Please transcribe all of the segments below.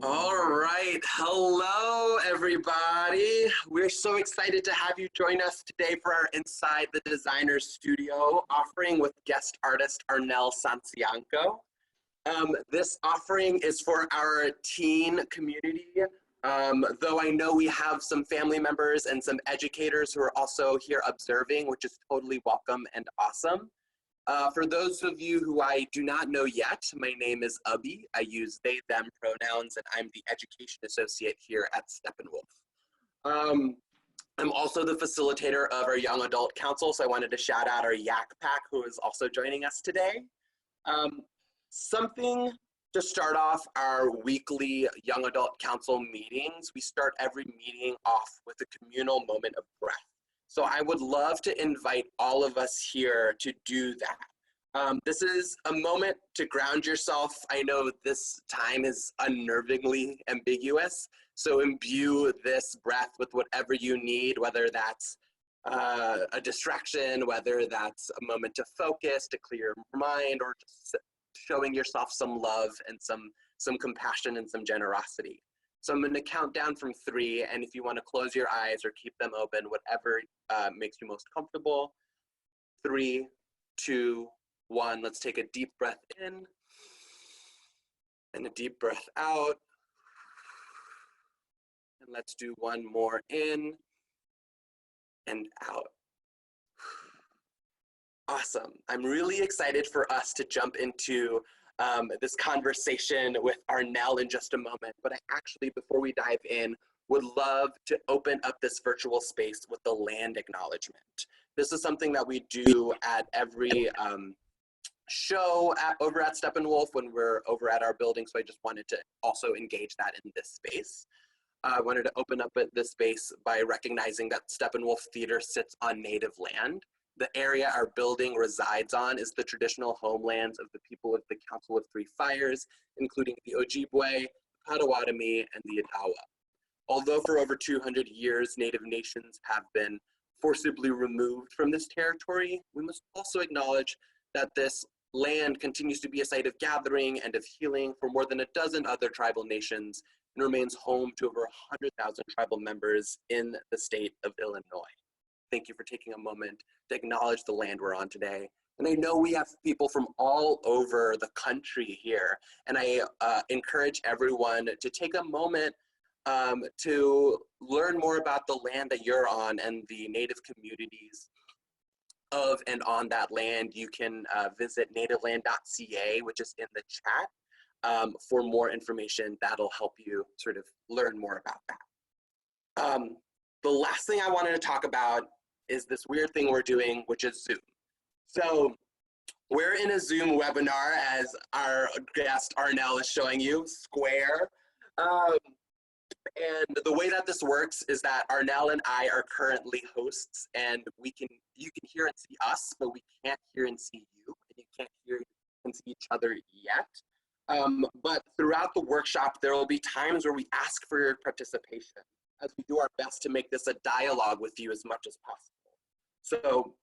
All right, hello everybody. We're so excited to have you join us today for our Inside the Designer Studio offering with guest artist Arnel Sancianco. This offering is for our teen community, though I know we have some family members and some educators who are also here observing, which is totally welcome and awesome. For those of you who I do not know yet, my name is Ubby. I use they, them pronouns, and I'm the Education Associate here at Steppenwolf. I'm also the facilitator of our Young Adult Council, so I wanted to shout out our Yak Pack, who is also joining us today. Something to start off our weekly Young Adult Council meetings. We start every meeting off with a communal moment of breath. So I would love to invite all of us here to do that. This is a moment to ground yourself. I know this time is unnervingly ambiguous, so imbue this breath with whatever you need, whether that's a distraction, whether that's a moment to focus, to clear your mind, or just showing yourself some love and some compassion and some generosity. So I'm going to count down from 3, and if you want to close your eyes or keep them open, whatever makes you most comfortable. 3, 2, 1. Let's take a deep breath in and a deep breath out. And let's do one more in and out. Awesome. I'm really excited for us to jump into this conversation with Arnel in just a moment, but I actually, before we dive in, would love to open up this virtual space with the land acknowledgement. This is something that we do at every show over at Steppenwolf when we're over at our building, so I just wanted to also engage that in this space. I wanted to open up this space by recognizing that Steppenwolf Theater sits on native land. The area our building resides on is the traditional homelands of the people of the Council of Three Fires, including the Ojibwe, Potawatomi, and the Ottawa. Although for over 200 years, Native nations have been forcibly removed from this territory, we must also acknowledge that this land continues to be a site of gathering and of healing for more than a dozen other tribal nations and remains home to over 100,000 tribal members in the state of Illinois. Thank you for taking a moment to acknowledge the land we're on today. And I know we have people from all over the country here, and I encourage everyone to take a moment to learn more about the land that you're on and the Native communities of and on that land. You can visit nativeland.ca, which is in the chat, for more information that'll help you sort of learn more about that. The last thing I wanted to talk about is this weird thing we're doing, which is Zoom. So we're in a Zoom webinar, as our guest Arnel is showing you, Square. And the way that this works is that Arnel and I are currently hosts, and you can hear and see us, but we can't hear and see you, and you can't hear and see each other yet. But throughout the workshop, there will be times where we ask for your participation, as we do our best to make this a dialogue with you as much as possible. So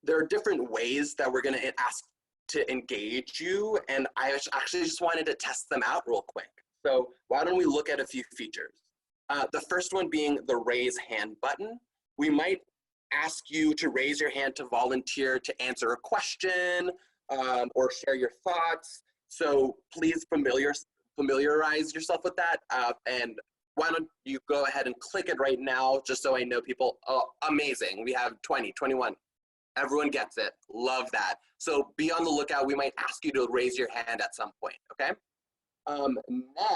there are different ways that we're going to ask to engage you, and I actually just wanted to test them out real quick. So why don't we look at a few features? The first one being the raise hand button. We might ask you to raise your hand to volunteer to answer a question or share your thoughts. So please familiarize yourself with that, and why don't you go ahead and click it right now, just so I know people. Oh, amazing. We have 20, 21. Everyone gets it. Love that. So be on the lookout. We might ask you to raise your hand at some point, okay?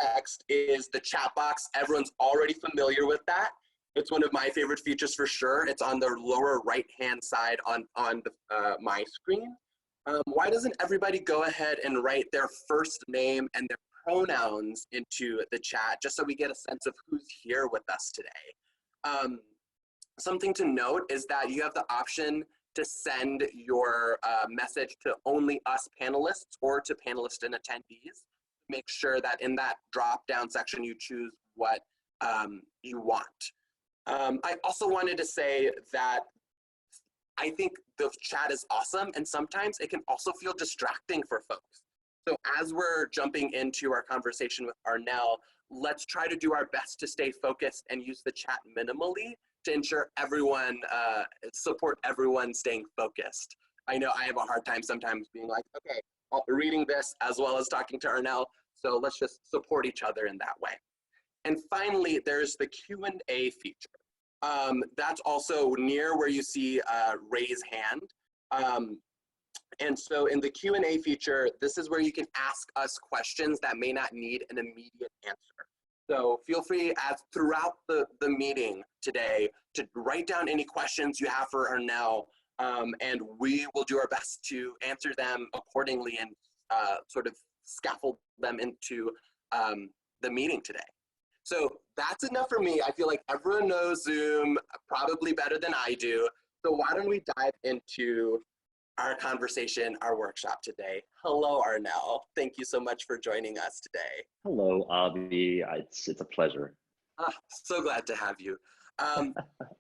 Next is the chat box. Everyone's already familiar with that. It's one of my favorite features for sure. It's on the lower right-hand side on my screen. Why doesn't everybody go ahead and write their first name and their pronouns into the chat, just so we get a sense of who's here with us today? Something to note is that you have the option to send your message to only us panelists or to panelists and attendees. Make sure that in that drop-down section you choose what you want. I also wanted to say that I think the chat is awesome, and sometimes it can also feel distracting for folks. So as we're jumping into our conversation with Arnel, let's try to do our best to stay focused and use the chat minimally to ensure everyone, support everyone staying focused. I know I have a hard time sometimes being like, okay, reading this as well as talking to Arnel, so let's just support each other in that way. And finally, there's the Q&A feature. That's also near where you see raise hand. And so in the Q&A feature, this is where you can ask us questions that may not need an immediate answer. So feel free as throughout the meeting today to write down any questions you have for Arnel, and we will do our best to answer them accordingly and sort of scaffold them into the meeting today. So that's enough for me. I feel like everyone knows Zoom probably better than I do. So why don't we dive into our conversation, our workshop today. Hello, Arnel. Thank you so much for joining us today. Hello, Avi. It's a pleasure. So glad to have you.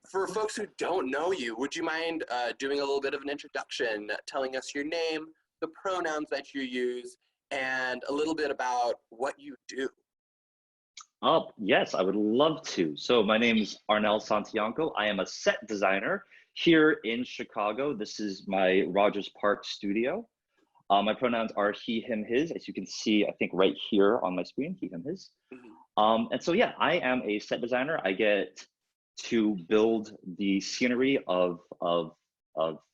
For folks who don't know you, would you mind doing a little bit of an introduction, telling us your name, the pronouns that you use, and a little bit about what you do? Yes, I would love to. So my name is Arnel Sancianco. I am a set designer here in Chicago. This is my Rogers Park studio. My pronouns are he, him, his, as you can see, I think right here on my screen, he, him, his. And so, yeah, I am a set designer. I get to build the scenery of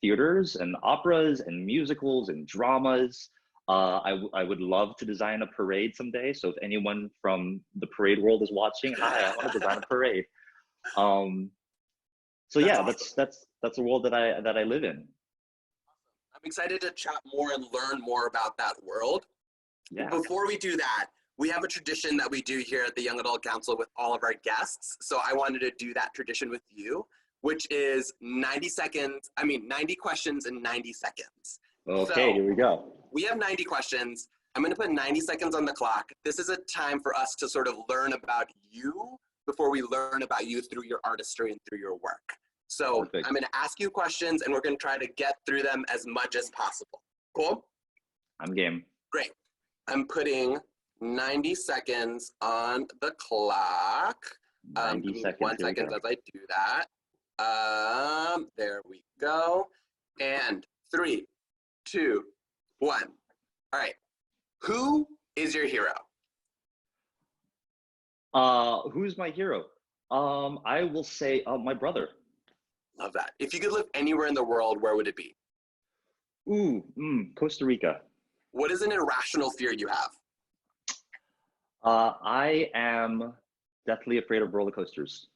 theaters and operas and musicals and dramas. I would love to design a parade someday. So if anyone from the parade world is watching, hi, I want to design a parade. So yeah, that's a world that I live in. I'm excited to chat more and learn more about that world. Yeah. Before we do that, we have a tradition that we do here at the Young Adult Council with all of our guests. So I wanted to do that tradition with you, which is 90 questions in 90 seconds. Okay, so, here we go. We have 90 questions. I'm going to put 90 seconds on the clock. This is a time for us to sort of learn about you before we learn about you through your artistry and through your work. So perfect. I'm going to ask you questions and we're going to try to get through them as much as possible. Cool? I'm game. Great. I'm putting 90 seconds on the clock. 90 seconds. 1 second as I do that. There we go. And 3, 2, 1. All right. Who is your hero? Who's my hero? I will say my brother. Love that. If you could live anywhere in the world, where would it be? Costa Rica. What is an irrational fear you have? I am deathly afraid of roller coasters.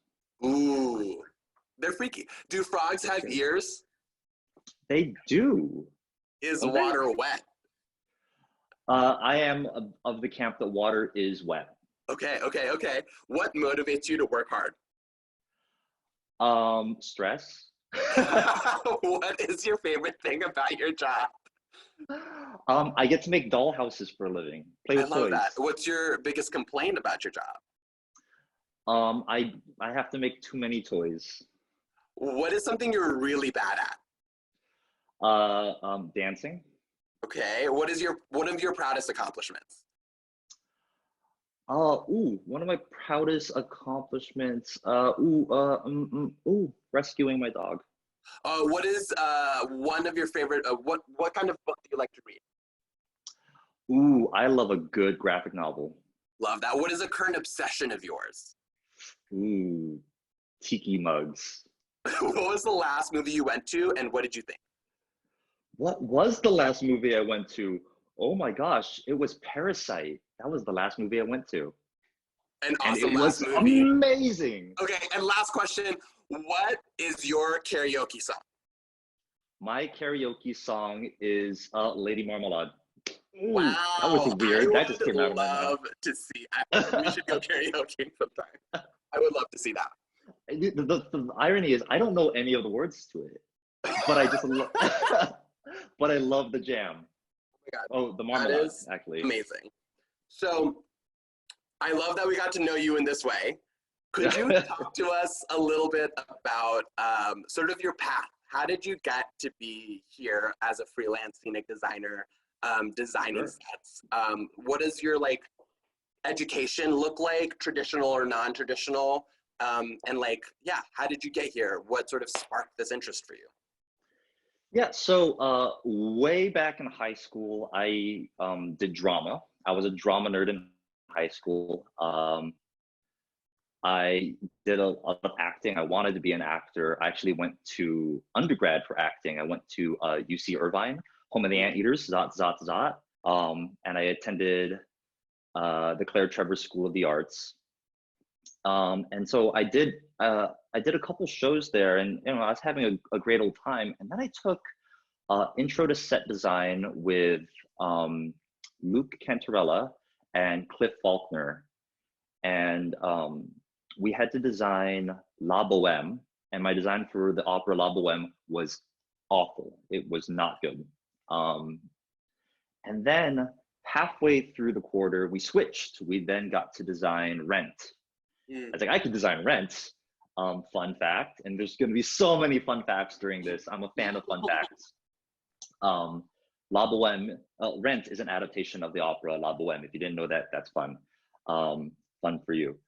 Ooh, they're freaky. Do frogs have ears? They do. Is water wet? I am of the camp that water is wet. Okay. What motivates you to work hard? Stress. What is your favorite thing about your job? I get to make doll houses for a living. Play with toys. I love that. What's your biggest complaint about your job? I have to make too many toys. What is something you're really bad at? Dancing. Okay. What is one of your proudest accomplishments? One of my proudest accomplishments. Rescuing my dog. What is one of your favorite? What kind of book do you like to read? I love a good graphic novel. Love that. What is a current obsession of yours? Tiki mugs. What was the last movie you went to, and what did you think? What was the last movie I went to? Oh my gosh, it was Parasite. That was the last movie I went to. An awesome last movie. Amazing. Okay, and last question. What is your karaoke song? My karaoke song is Lady Marmalade. Wow. That was weird. That just came out of my mouth. I would love to see. We should go karaoke sometime. I would love to see that. The irony is I don't know any of the words to it, but I just but I love the jam. Oh my God. Oh, the Marmalade, that is actually. Amazing. So I love that we got to know you in this way. Could you talk to us a little bit about sort of your path? How did you get to be here as a freelance scenic designer? designing Sure. sets. What does your like education look like, traditional or non-traditional? And like, yeah, how did you get here? What sort of sparked this interest for you? Yeah, so way back in high school, I did drama. I was a drama nerd in high school. I did a lot of acting. I wanted to be an actor. I actually went to undergrad for acting. I went to UC Irvine, home of the Anteaters, Zot, Zot, Zot. And I attended the Claire Trevor School of the Arts. And so I did a couple shows there, and you know, I was having a great old time. And then I took Intro to Set Design with Luke Cantarella and Cliff Faulkner. And we had to design La Boheme, and my design for the opera La Boheme was awful. It was not good. And then halfway through the quarter, we switched. We then got to design Rent. I was like, I could design Rent. Fun fact, and there's going to be so many fun facts during this. I'm a fan of fun facts. La Boheme, Rent is an adaptation of the opera La Boheme. If you didn't know that, that's fun. Fun for you.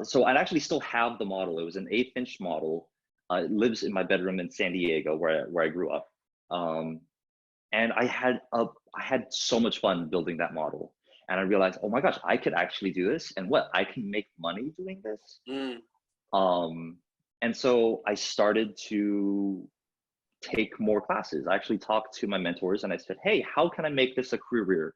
So I actually still have the model. It was an 1/8" model. It lives in my bedroom in San Diego, where I grew up. And I had so much fun building that model. And I realized, oh my gosh, I could actually do this. And I can make money doing this. And so I started to take more classes. I actually talked to my mentors and I said, hey, how can I make this a career?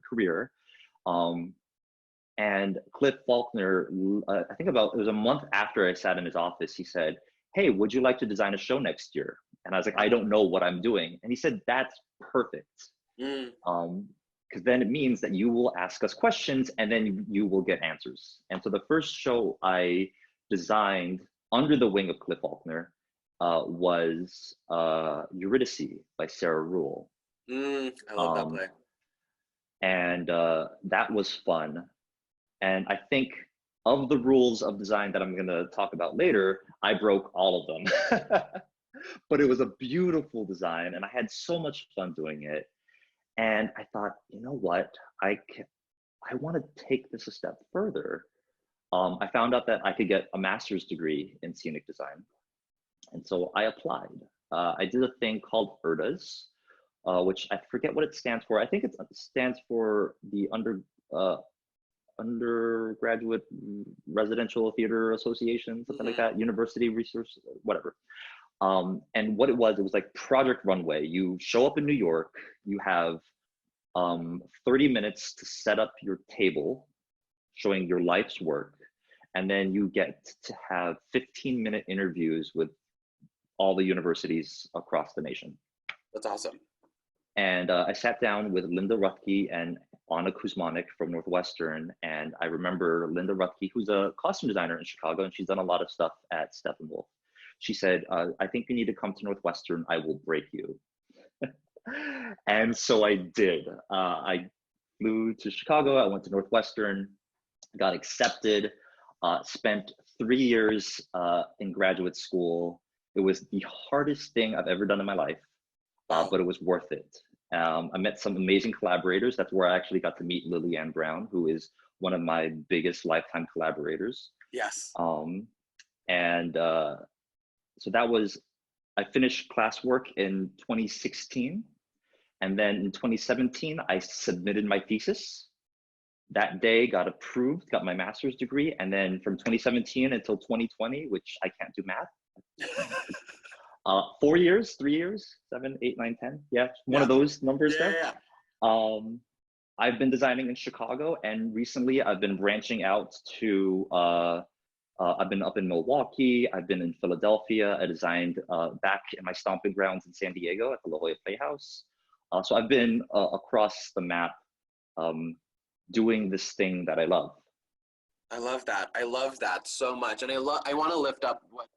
And Cliff Faulkner, I think it was a month after I sat in his office, he said, hey, would you like to design a show next year? And I was like, I don't know what I'm doing. And he said, that's perfect. Because then it means that you will ask us questions and then you will get answers. And so the first show I designed under the wing of Cliff Faulkner was Eurydice by Sarah Ruhl. I love that play. And that was fun. And I think of the rules of design that I'm going to talk about later, I broke all of them. But it was a beautiful design and I had so much fun doing it. And I thought, you know what, I want to take this a step further. I found out that I could get a master's degree in scenic design. And so I applied. I did a thing called Eurydice, which I forget what it stands for. I think it stands for the Undergraduate Residential Theater Association, something like that, University Resource, whatever. And what it was like Project Runway. You show up in New York, you have 30 minutes to set up your table, showing your life's work, and then you get to have 15-minute interviews with all the universities across the nation. That's awesome. And I sat down with Linda Ruthke and Anna Kuzmanik from Northwestern. And I remember Linda Ruthke, who's a costume designer in Chicago, and she's done a lot of stuff at Steppenwolf. She said, I think you need to come to Northwestern. I will break you. And so I did. I flew to Chicago. I went to Northwestern, got accepted, spent 3 years in graduate school. It was the hardest thing I've ever done in my life, but it was worth it. I met some amazing collaborators. That's where I actually got to meet Lillian Brown, who is one of my biggest lifetime collaborators. Yes. So that was, I finished classwork in 2016. And then in 2017, I submitted my thesis. That day got approved, got my master's degree. And then from 2017 until 2020, which I can't do math, 4 years, 3 years, 7, 8, 9, 10. Yeah, one of those numbers there. I've been designing in Chicago, and recently I've been branching out to, I've been up in Milwaukee, I've been in Philadelphia, I designed back in my stomping grounds in San Diego at the La Jolla Playhouse. So I've been across the map doing this thing that I love. I love that. I love that so much. And I want to lift up what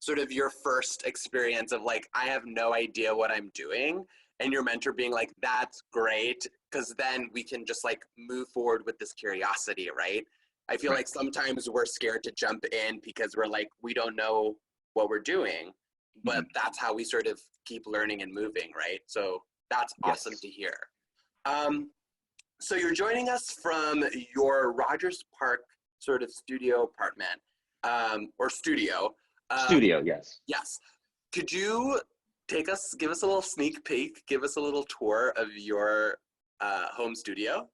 sort of your first experience of like, I have no idea what I'm doing. And your mentor being like, that's great. Because then we can just like move forward with this curiosity, right? I feel like sometimes we're scared to jump in because we're like, we don't know what we're doing. But that's how we sort of keep learning and moving, right? So that's awesome to hear. So you're joining us from your Rogers Park sort of studio apartment, or studio. Studio, yes. Yes. Could you give us a little sneak peek, give us a little tour of your home studio?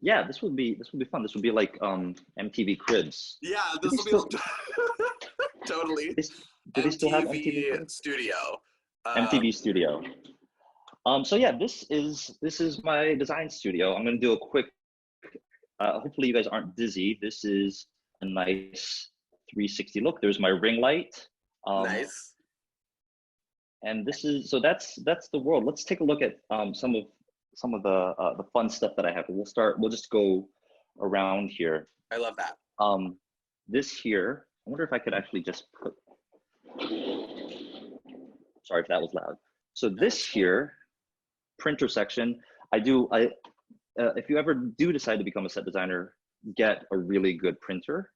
Yeah, this would be fun. This would be like MTV Cribs. Yeah, Do this they will still be totally do they still have MTV MTV Cribs? Studio. MTV Studio. So yeah, this is my design studio. I'm gonna do a quick. Hopefully you guys aren't dizzy. This is a nice 360 look. There's my ring light. Nice. And this is that's the world. Let's take a look at some of the fun stuff that I have. We'll just go around here. I love that. This here, I wonder if I could actually just put, sorry if that was loud. So this here, printer section, if you ever do decide to become a set designer, get a really good printer.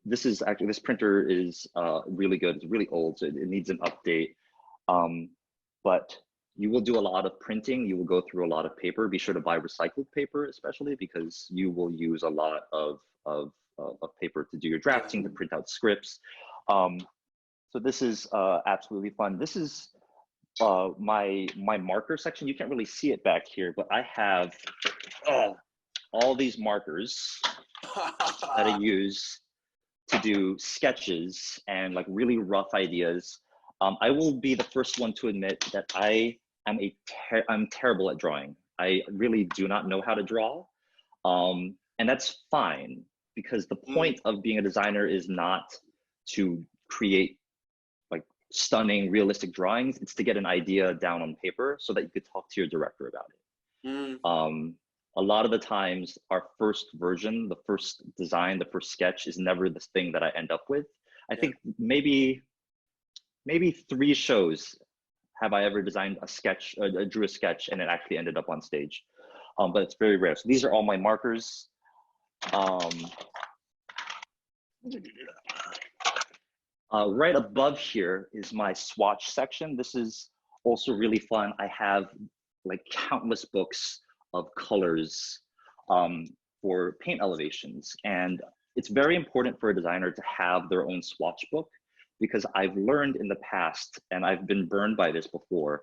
This printer is really good. It's really old, so it needs an update. But you will do a lot of printing. You will go through a lot of paper. Be sure to buy recycled paper, especially because you will use a lot of paper to do your drafting, to print out scripts. So this is absolutely fun. This is my marker section. You can't really see it back here, but I have all these markers that I use to do sketches and like really rough ideas. I will be the first one to admit that I'm terrible at drawing. I really do not know how to draw. And that's fine, because the point of being a designer is not to create like stunning, realistic drawings. It's to get an idea down on paper so that you could talk to your director about it. A lot of the times, our first version, the first design, the first sketch is never the thing that I end up with. I think maybe 3 shows have I ever designed a sketch, drew a sketch, and it actually ended up on stage. But it's very rare. So these are all my markers. Right above here is my swatch section. This is also really fun. I have like countless books of colors for paint elevations. And it's very important for a designer to have their own swatch book, because I've learned in the past, and I've been burned by this before.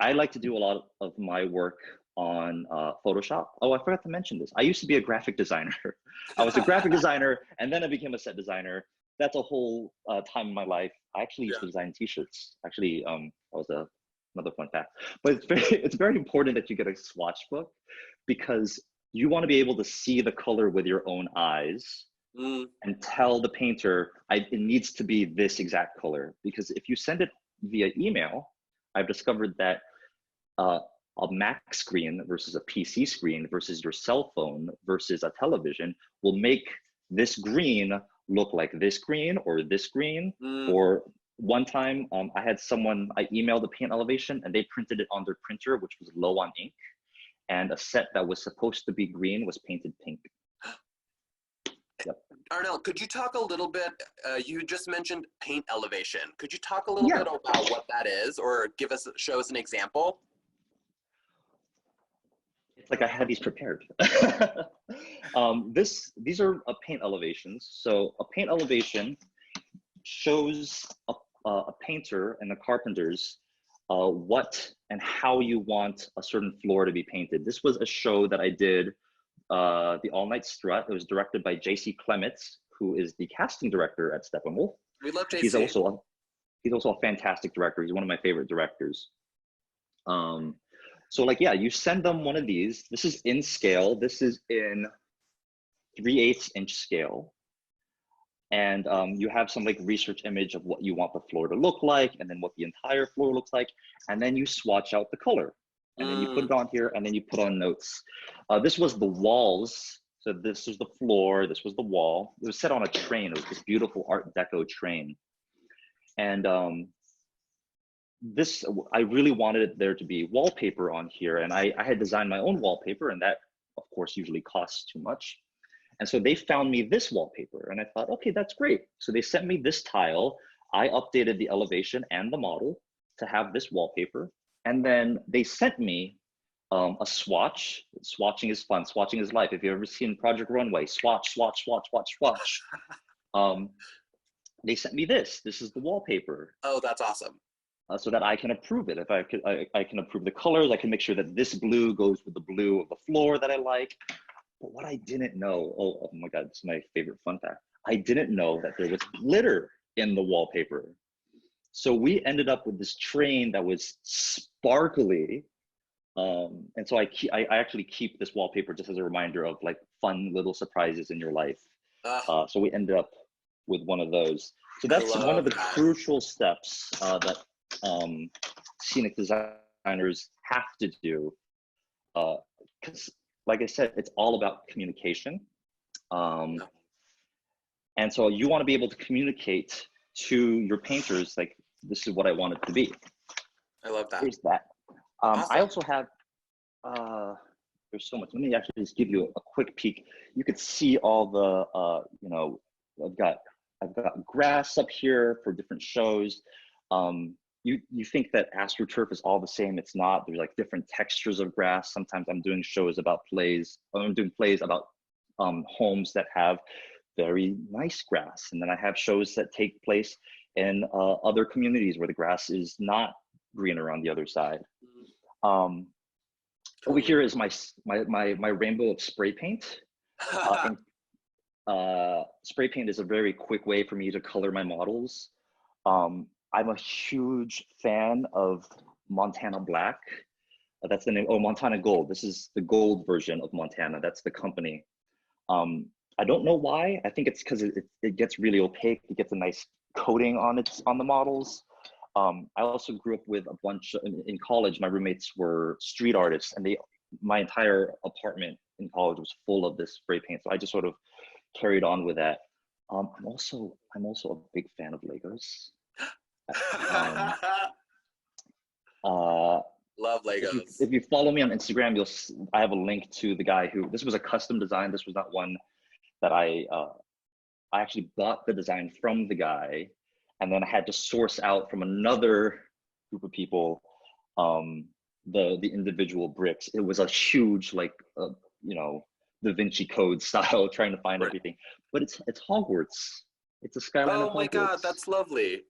I like to do a lot of my work on Photoshop. Oh, I forgot to mention this. I used to be a graphic designer. I was a graphic designer, and then I became a set designer. That's a whole time in my life. I actually used to design t-shirts. Actually, that was another fun fact. But it's very important that you get a swatch book, because you want to be able to see the color with your own eyes and tell the painter, it needs to be this exact color. Because if you send it via email, I've discovered that a Mac screen versus a PC screen versus your cell phone versus a television will make this green look like this green or this green. Or one time I emailed a paint elevation and they printed it on their printer, which was low on ink. And a set that was supposed to be green was painted pink. Yep. Arnel, could you talk a little bit, you just mentioned paint elevation. Could you talk a little bit about what that is, or show us an example? It's like I had these prepared. These are paint elevations. So a paint elevation shows a painter and the carpenters what and how you want a certain floor to be painted. This was a show that I did, the All Night Strut. It was directed by J.C. Clements, who is the casting director at Steppenwolf. We love J.C. He's also a fantastic director. He's one of my favorite directors. So like, yeah, you send them one of these. This is in scale. This is in 3/8 inch scale. And you have some like research image of what you want the floor to look like, and then what the entire floor looks like. And then you swatch out the color. And then you put it on here, and then you put on notes. This was the walls. So this was the floor, this was the wall. It was set on a train. It was this beautiful Art Deco train. And I really wanted there to be wallpaper on here. And I had designed my own wallpaper, and that of course usually costs too much. And so they found me this wallpaper, and I thought, okay, that's great. So they sent me this tile. I updated the elevation and the model to have this wallpaper. And then they sent me a swatch. Swatching is fun. Swatching is life. If you've ever seen Project Runway, swatch, swatch, swatch, swatch, swatch. They sent me this. This is the wallpaper. Oh, that's awesome. So that I can approve it. If I can approve the colors, I can make sure that this blue goes with the blue of the floor that I like. But what I didn't know, oh my God, this is my favorite fun fact. I didn't know that there was glitter in the wallpaper. So we ended up with this train that was sparkly. And so I actually keep this wallpaper just as a reminder of like fun little surprises in your life. So we ended up with one of those. So that's one of the crucial steps that scenic designers have to do. Because like I said, it's all about communication. And so you want to be able to communicate to your painters, like, this is what I want it to be. I love that. Here's that. Awesome. I also have, there's so much. Let me actually just give you a quick peek. You could see all the, you know, I've got grass up here for different shows. You think that AstroTurf is all the same. It's not. There's like different textures of grass. Sometimes I'm doing shows about plays. I'm doing plays about homes that have very nice grass. And then I have shows that take place in other communities where the grass is not green around the other side. Over here is my rainbow of spray paint. Spray paint is a very quick way for me to color my models. I'm a huge fan of Montana Black. That's the name. Oh, Montana Gold. This is the gold version of Montana. That's the company. I don't know why. I think it's because it gets really opaque. It gets a nice coating on the models. I also grew up with a bunch in college. My roommates were street artists, and my entire apartment in college was full of this spray paint. So I just sort of carried on with that. I'm also a big fan of Legos. Love Legos. If you follow me on Instagram, I have a link to the guy who, this was a custom design. This was not one that I actually bought the design from the guy, and then I had to source out from another group of people the individual bricks. It was a huge, like, you know, Da Vinci Code style, trying to find everything. But it's Hogwarts. It's a skyline of Hogwarts. Oh my God, that's lovely.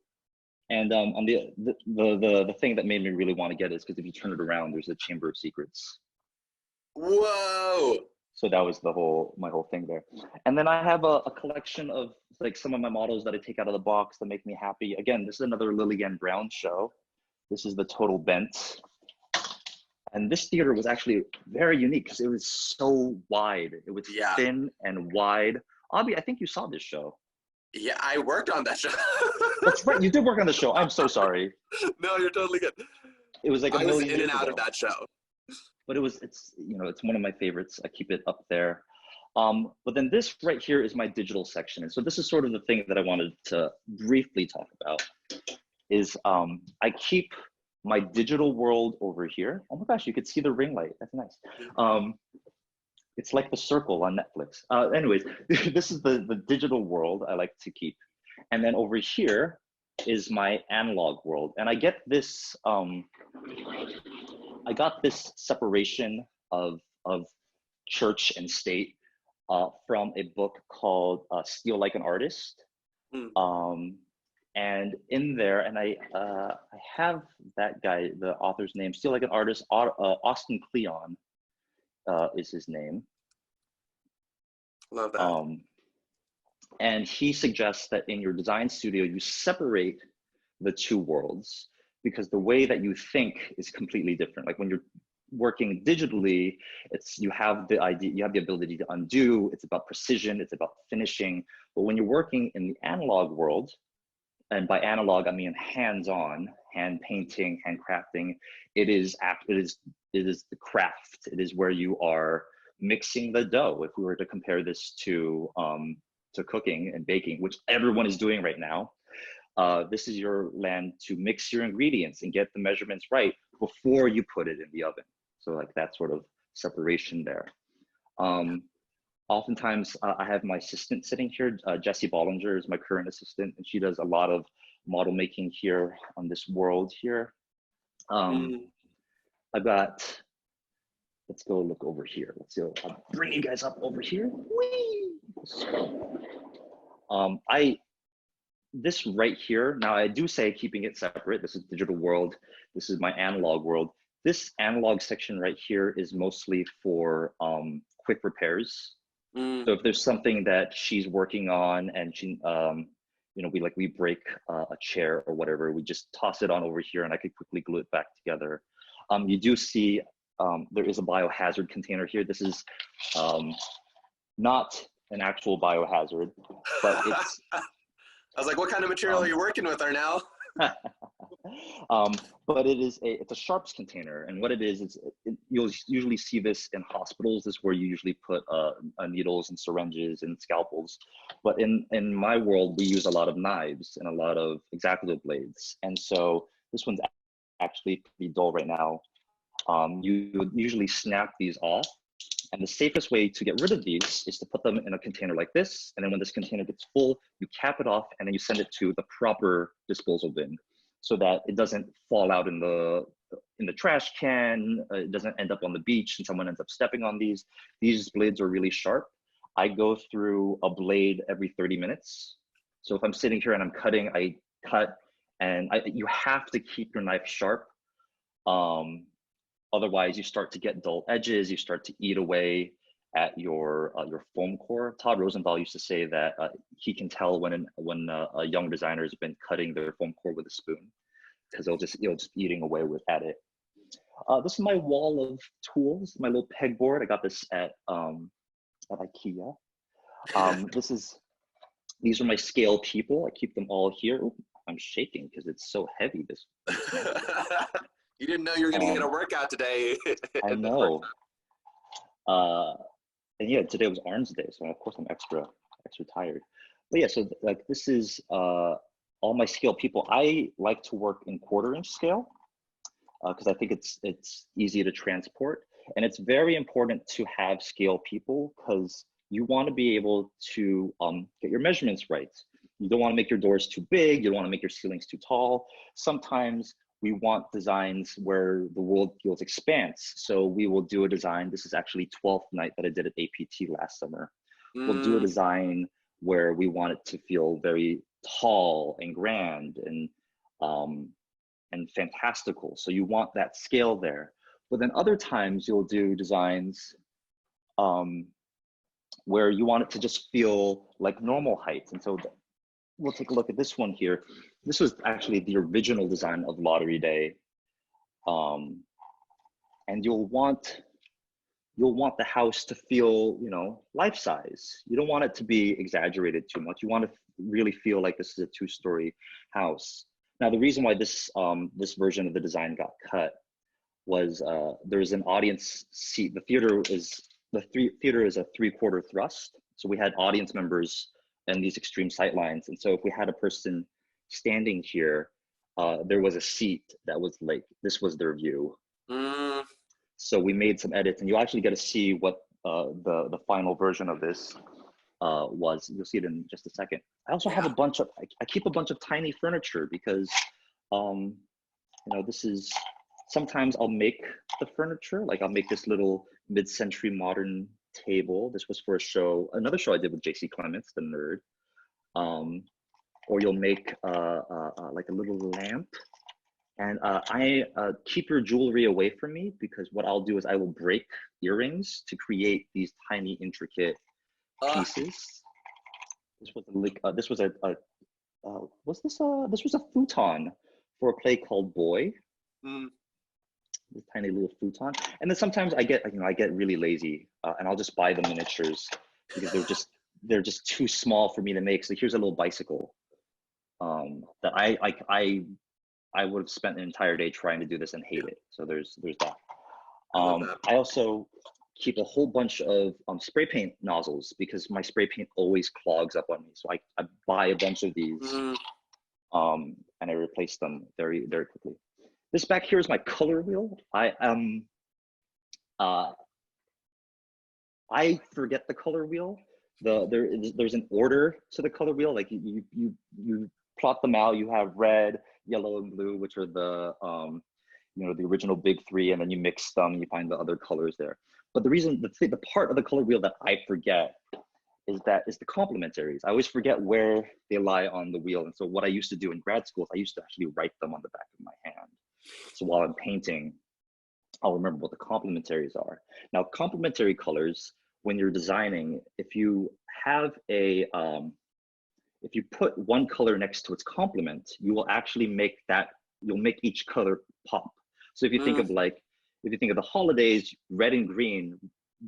And on the thing that made me really want to get it is because if you turn it around, there's a Chamber of Secrets. Whoa! So that was my whole thing there. And then I have a collection of like some of my models that I take out of the box that make me happy. Again, this is another Lillian Brown show. This is the Total Bent. And this theater was actually very unique because it was so wide. It was thin and wide. Abby, I think you saw this show. Yeah, I worked on that show. That's right, you did work on the show. I'm so sorry. No, you're totally good. It was like I was in and out of that show. But it's you know, it's one of my favorites. I keep it up there. But then this right here is my digital section. And so this is sort of the thing that I wanted to briefly talk about is I keep my digital world over here. Oh my gosh, you could see the ring light. That's nice. It's like The Circle on Netflix. Anyways, this is the digital world I like to keep. And then over here is my analog world. And I get this, I got this separation of church and state from a book called Steal Like an Artist. And in there, and I have that guy, the author's name, Steal Like an Artist, Austin Kleon is his name. Love that. And he suggests that in your design studio, you separate the two worlds because the way that you think is completely different. Like when you're working digitally, you have the idea, you have the ability to undo, it's about precision, it's about finishing. But when you're working in the analog world, and by analog, I mean hands-on, hand painting, hand crafting, it is the craft. It is where you are mixing the dough. If we were to compare this to cooking and baking, which everyone is doing right now, this is your land to mix your ingredients and get the measurements right before you put it in the oven. So like that sort of separation there. Oftentimes I have my assistant sitting here. Jessie Bollinger is my current assistant, and she does a lot of model making here on this world here. I've got, let's go look over here. Let's go, I'll bring you guys up over here. Whee! So, this right here, now I do say keeping it separate. This is digital world. This is my analog world. This analog section right here is mostly for quick repairs. So if there's something that she's working on and she, you know, we break a chair or whatever, we just toss it on over here and I could quickly glue it back together. You do see there is a biohazard container here. This is not an actual biohazard, but it's. I was like, what kind of material are you working with, Arnel? But it's a sharps container, and what it is you'll usually see this in hospitals. This is where you usually put needles and syringes and scalpels. But in my world, we use a lot of knives and a lot of X-Acto blades, and so this one's actually pretty dull right now. You would usually snap these off. And the safest way to get rid of these is to put them in a container like this. And then when this container gets full, you cap it off and then you send it to the proper disposal bin so that it doesn't fall out in the trash can. It doesn't end up on the beach and someone ends up stepping on these. These blades are really sharp. I go through a blade every 30 minutes. So if I'm sitting here and I'm cutting, I cut, and you have to keep your knife sharp. Otherwise, you start to get dull edges. You start to eat away at your foam core. Todd Rosenthal used to say that he can tell when a young designer has been cutting their foam core with a spoon, because they'll just eating away at it. This is my wall of tools, my little pegboard. I got this at IKEA. These are my scale people. I keep them all here. Ooh, I'm shaking because it's so heavy. This. You didn't know you were going to get a workout today. I know. And yeah, today was Arms Day, so of course I'm extra tired. But yeah, so like this is all my scale people. I like to work in 1/4 inch scale because I think it's easy to transport, and it's very important to have scale people because you want to be able to get your measurements right. You don't want to make your doors too big. You don't want to make your ceilings too tall. Sometimes we want designs where the world feels expanse. So we will do a design. This is actually 12th night that I did at APT last summer. We'll do a design where we want it to feel very tall and grand and fantastical. So you want that scale there. But then other times you'll do designs where you want it to just feel like normal heights. And so we'll take a look at this one here. This was actually the original design of Lottery Day. And you'll want the house to feel, you know, life size. You don't want it to be exaggerated too much. You want to really feel like this is a 2-story house. Now, the reason why this version of the design got cut was there's an audience seat. The theater is a 3/4 thrust. So we had audience members and these extreme sight lines. And so if we had a person standing here, there was a seat that was like, this was their view. So we made some edits, and you actually get to see what the final version of this was. You'll see it in just a second. I also have a bunch of, I keep a bunch of tiny furniture because, you know, this is, sometimes I'll make the furniture, like I'll make this little mid-century modern table. This was for a show, another show I did with JC Clements, the nerd. Or you'll make like a little lamp. And I keep your jewelry away from me, because what I'll do is I will break earrings to create these tiny intricate pieces. This was a futon for a play called Boy. This tiny little futon. And then sometimes I get really lazy and I'll just buy the miniatures because they're just too small for me to make. So here's a little bicycle that I would have spent an entire day trying to do this and hate it. So there's that. I also keep a whole bunch of spray paint nozzles because my spray paint always clogs up on me. So I buy a bunch of these and I replace them very, very quickly. This back here is my color wheel. I forget the color wheel. There's an order to the color wheel. Like you plot them out. You have red, yellow, and blue, which are the you know, the original big three, and then you mix them, you find the other colors there. But the part of the color wheel that I forget is the complementaries. I always forget where they lie on the wheel. And so what I used to do in grad school, I used to actually write them on the back of my hand. So while I'm painting, I'll remember what the complementaries are. Now, complementary colors, when you're designing, if you have a, if you put one color next to its complement, you will actually make you'll make each color pop. So if you think of if you think of the holidays, red and green,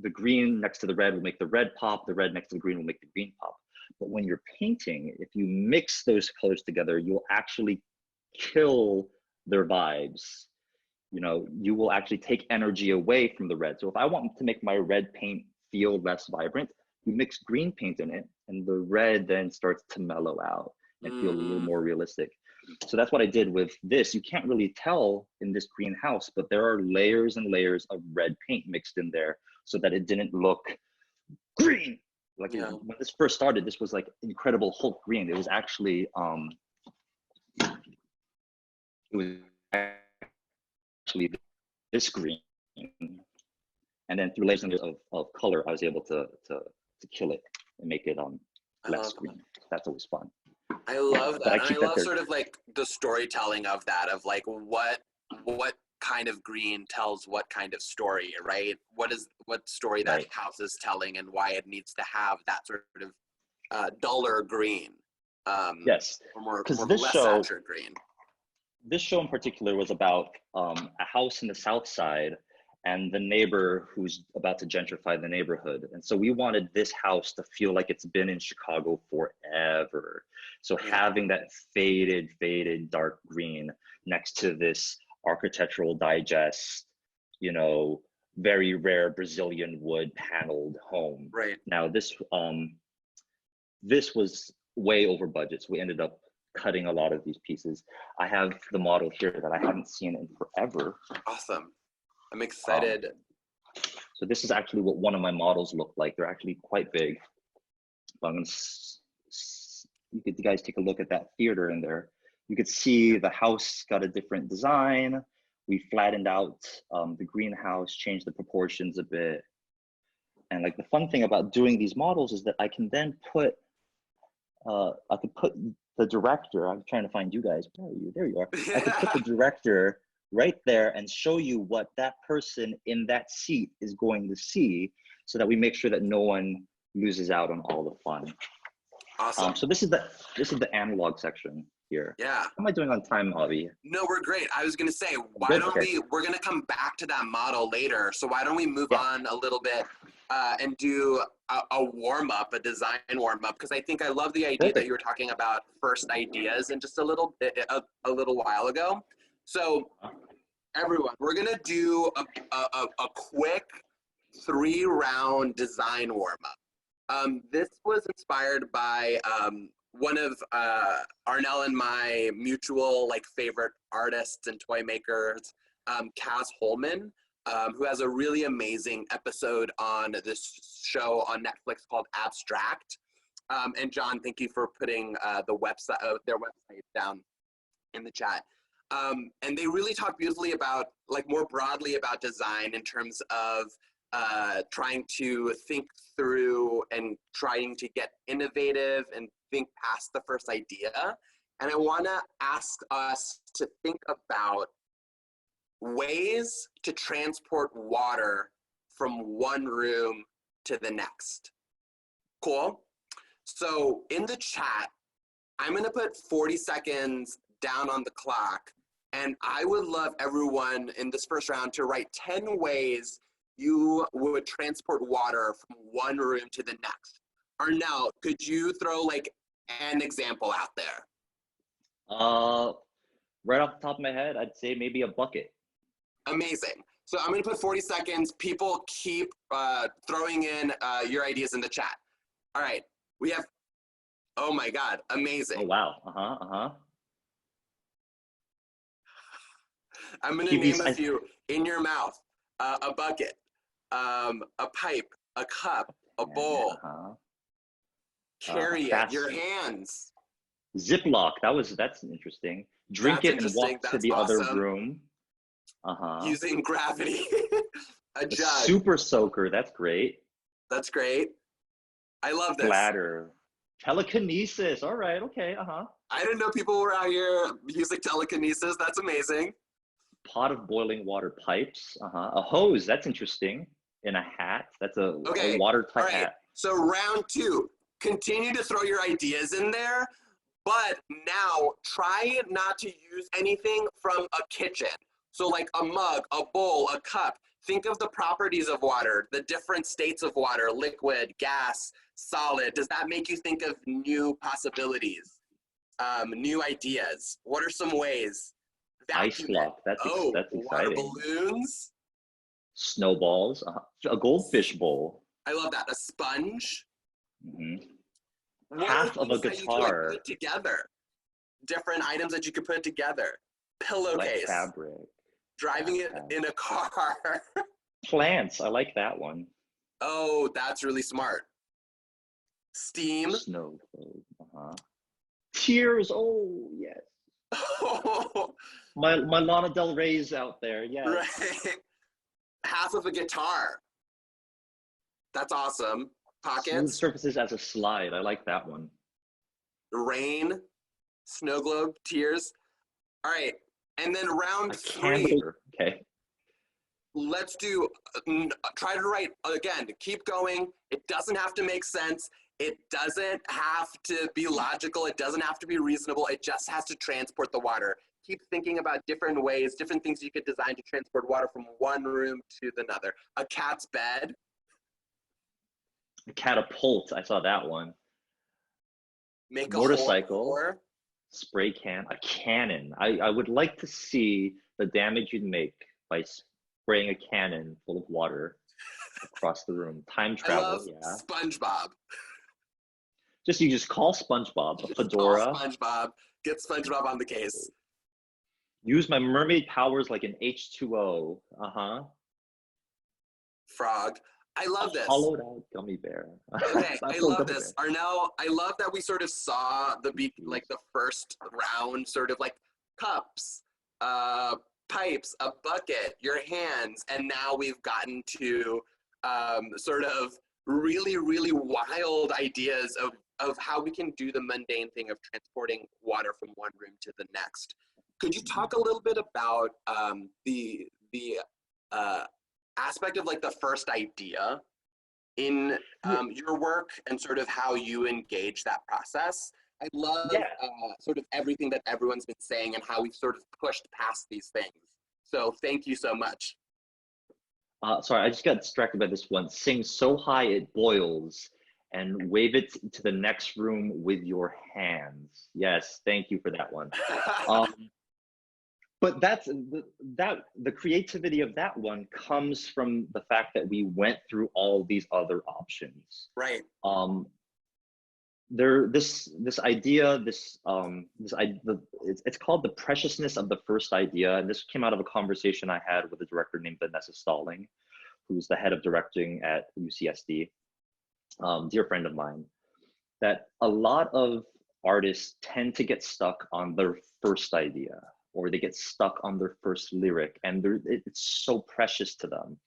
the green next to the red will make the red pop, the red next to the green will make the green pop. But when you're painting, if you mix those colors together, you'll actually kill their vibes. You know, you will actually take energy away from the red. So if I want to make my red paint feel less vibrant, you mix green paint in it, and the red then starts to mellow out and feel a little more realistic. So that's what I did with this. You can't really tell in this greenhouse, but there are layers and layers of red paint mixed in there so that it didn't look green. Like when this first started, this was like Incredible Hulk green. It was actually, this green. And then through layers of color, I was able to kill it and make it less green. That's always fun. I love that. And I love sort of like the storytelling of that, of like what kind of green tells what kind of story, right? What story that house is telling and why it needs to have that sort of duller green. Yes, because less saturated green. This show in particular was about a house in the South Side and the neighbor who's about to gentrify the neighborhood. And so we wanted this house to feel like it's been in Chicago forever. So having that faded dark green next to this Architectural Digest, you know, very rare Brazilian wood paneled home. Right. Now this was way over budget. So we ended up cutting a lot of these pieces. I have the model here that I haven't seen in forever. Awesome. I'm excited. So this is actually what one of my models look like. They're actually quite big. I'm gonna, you guys take a look at that theater in there. You could see the house got a different design. We flattened out the greenhouse, changed the proportions a bit. And like the fun thing about doing these models is that I can then put, I could put the director, I'm trying to find you guys, where are you? There you are. I could put the director right there and show you what that person in that seat is going to see so that we make sure that no one loses out on all the fun. Awesome. So this is the analog section here. Yeah. How am I doing on time, Avi? No, we're great. I was going to say, why don't we're going to come back to that model later. So why don't we move on a little bit and do a warm-up, a design warm-up, because I think I love the idea that you were talking about first ideas and just a little while ago. So everyone, we're going to do a quick 3-round design warm-up. This was inspired by one of Arnel and my mutual favorite artists and toy makers, Kaz Holman, who has a really amazing episode on this show on Netflix called Abstract. And John, thank you for putting the website, their website down in the chat. And they really talk beautifully about, more broadly about design in terms of trying to think through and trying to get innovative and think past the first idea. And I want to ask us to think about ways to transport water from one room to the next. Cool? So in the chat, I'm going to put 40 seconds down on the clock, and I would love everyone in this first round to write 10 ways you would transport water from one room to the next. Arnel, could you throw an example out there? Right off the top of my head, I'd say maybe a bucket. Amazing. So I'm going to put 40 seconds. People keep throwing in your ideas in the chat. All right. We have, oh my God, amazing. Oh, wow. I'm going to name a few. In your mouth, a bucket, a pipe, a cup, a bowl. Carry it, your hands. Ziploc, that's interesting. Drink it and walk to the other room. using gravity. A jug. Super soaker, that's great. That's great. I love this. Bladder. Telekinesis, all right, okay, I didn't know people were out here using telekinesis. That's amazing. Pot of boiling water pipes, A hose, that's interesting. In a hat, that's a watertight hat. So round 2, continue to throw your ideas in there, but now try not to use anything from a kitchen. So like a mug, a bowl, a cup. Think of the properties of water, the different states of water, liquid, gas, solid. Does that make you think of new possibilities, new ideas? What are some ways? Ice block, that's exciting. Water balloons. Snowballs, a goldfish bowl. I love that. A sponge. Half of a guitar. Put together. Different items that you could put together. Pillowcase. Fabric. Driving it in a car. Plants, I like that one. Oh, that's really smart. Steam. Snow globe, Tears, oh, yes. my Lana Del Rey's out there, yes. Right. Half of a guitar. That's awesome. Pockets. Smooth surfaces as a slide, I like that one. Rain, snow globe, tears. All right, and then round 3. Okay. Let's do, try to write, again, keep going. It doesn't have to make sense. It doesn't have to be logical. It doesn't have to be reasonable. It just has to transport the water. Keep thinking about different ways, different things you could design to transport water from one room to another. A cat's bed. A catapult, I saw that one. Make a motorcycle. Spray can, a cannon. I would like to see the damage you'd make by spraying a cannon full of water across the room. Time travel, I love SpongeBob. You just call SpongeBob, a fedora. Call SpongeBob, get SpongeBob on the case. Use my mermaid powers like an H2O. Frog. I love this. Hollowed out gummy bear. Okay, I love this. Arnel, I love that we sort of saw the first round, sort of like cups, pipes, a bucket, your hands, and now we've gotten to sort of really, really wild ideas of how we can do the mundane thing of transporting water from one room to the next. Could you talk a little bit about the aspect of like the first idea in your work and sort of how you engage that process? I love sort of everything that everyone's been saying and how we've sort of pushed past these things. So thank you so much. Sorry, I just got distracted by this one. Sing so high it boils and wave it to the next room with your hands. Yes, thank you for that one. But the creativity of that one comes from the fact that we went through all these other options. Right. This idea, it's called the preciousness of the first idea, and this came out of a conversation I had with a director named Vanessa Stalling, who's the head of directing at UCSD, dear friend of mine. That a lot of artists tend to get stuck on their first idea, or they get stuck on their first lyric, and it's so precious to them,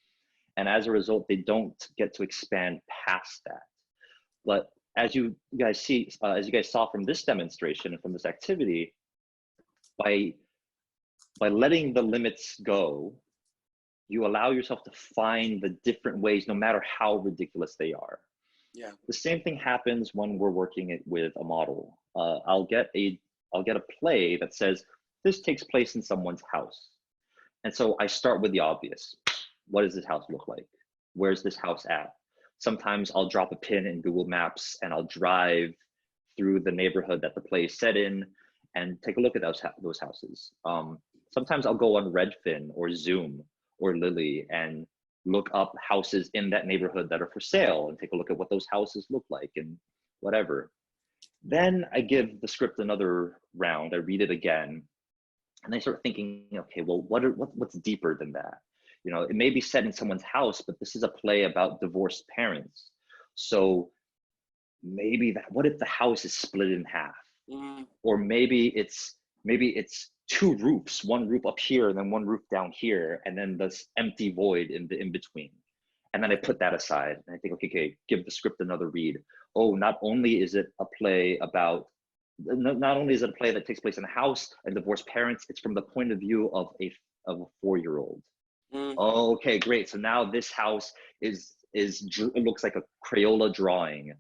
and as a result, they don't get to expand past that. But as you guys saw from this demonstration and from this activity, by letting the limits go, you allow yourself to find the different ways, no matter how ridiculous they are. Yeah. The same thing happens when we're working with a model. I'll get a play that says this takes place in someone's house, and so I start with the obvious. What does this house look like? Where's this house at? Sometimes I'll drop a pin in Google Maps and I'll drive through the neighborhood that the play is set in and take a look at those houses. Sometimes I'll go on Redfin or Zoom or Lily and look up houses in that neighborhood that are for sale and take a look at what those houses look like and whatever. Then I give the script another round, I read it again, and I start thinking, okay, well, what's deeper than that? You know, it may be set in someone's house, but this is a play about divorced parents. So maybe what if the house is split in half? Or maybe it's two roofs, one roof up here and then one roof down here, and then this empty void in the in between. And then I put that aside and I think, okay, give the script another read. Oh, not only is it a play about, not only is it a play that takes place in a house and divorced parents, it's from the point of view of a 4-year-old. Oh, okay, great. So now this house it looks like a Crayola drawing.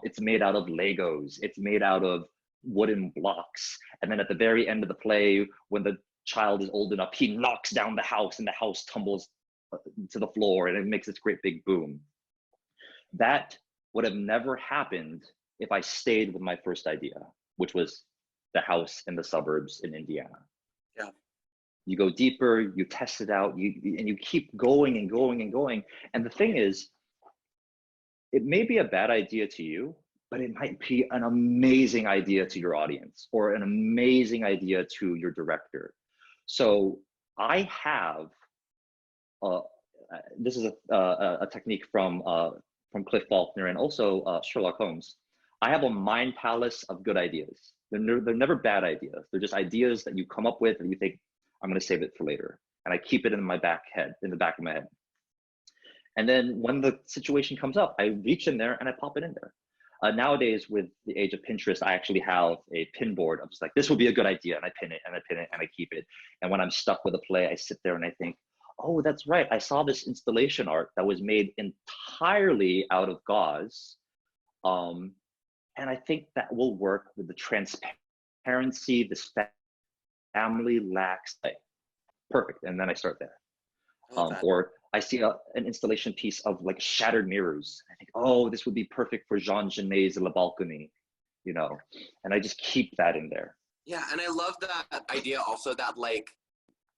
It's made out of Legos. It's made out of wooden blocks. And then at the very end of the play, when the child is old enough, he knocks down the house and the house tumbles to the floor and it makes this great big boom. That would have never happened if I stayed with my first idea, which was the house in the suburbs in Indiana. Yeah. You go deeper, you test it out, and you keep going and going and going. And the thing is, it may be a bad idea to you, but it might be an amazing idea to your audience or an amazing idea to your director. So I have, this is a technique from Cliff Faulkner and also Sherlock Holmes. I have a mind palace of good ideas. They're never bad ideas. They're just ideas that you come up with and you think, I'm going to save it for later. And I keep it in the back of my head. And then when the situation comes up, I reach in there and I pop it in there. Nowadays, with the age of Pinterest, I actually have a pin board. I'm just like, this would be a good idea. And I pin it and I pin it and I keep it. And when I'm stuck with a play, I sit there and I think, oh, that's right. I saw this installation art that was made entirely out of gauze. And I think that will work with the transparency this family lacks. Perfect. And then I start there. Or I see an installation piece of like shattered mirrors. I think, oh, this would be perfect for Jean Genet's La Balcony, you know, and I just keep that in there. Yeah, and I love that idea also that like,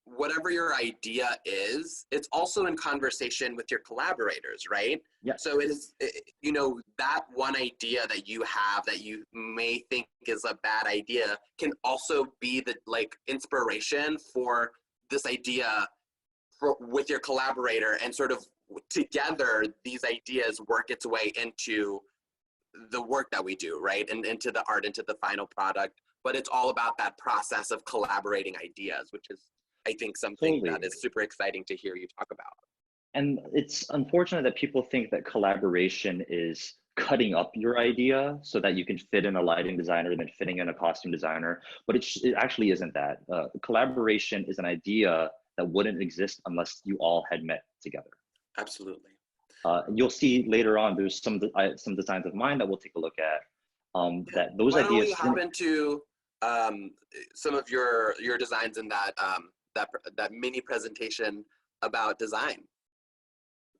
whatever your idea is, it's also in conversation with your collaborators, right? Yeah. So you know, that one idea that you have that you may think is a bad idea can also be the like inspiration for this idea with your collaborator, and sort of together these ideas work its way into the work that we do, right? And into the art, into the final product. But it's all about that process of collaborating ideas, which is, I think, something that is super exciting to hear you talk about. And it's unfortunate that people think that collaboration is cutting up your idea so that you can fit in a lighting designer and then fitting in a costume designer, but it actually isn't that. Collaboration is an idea that wouldn't exist unless you all had met together. Absolutely. You'll see later on, there's some designs of mine that we'll take a look at. That those Why don't ideas. we hop into some of your designs in that that mini presentation about design?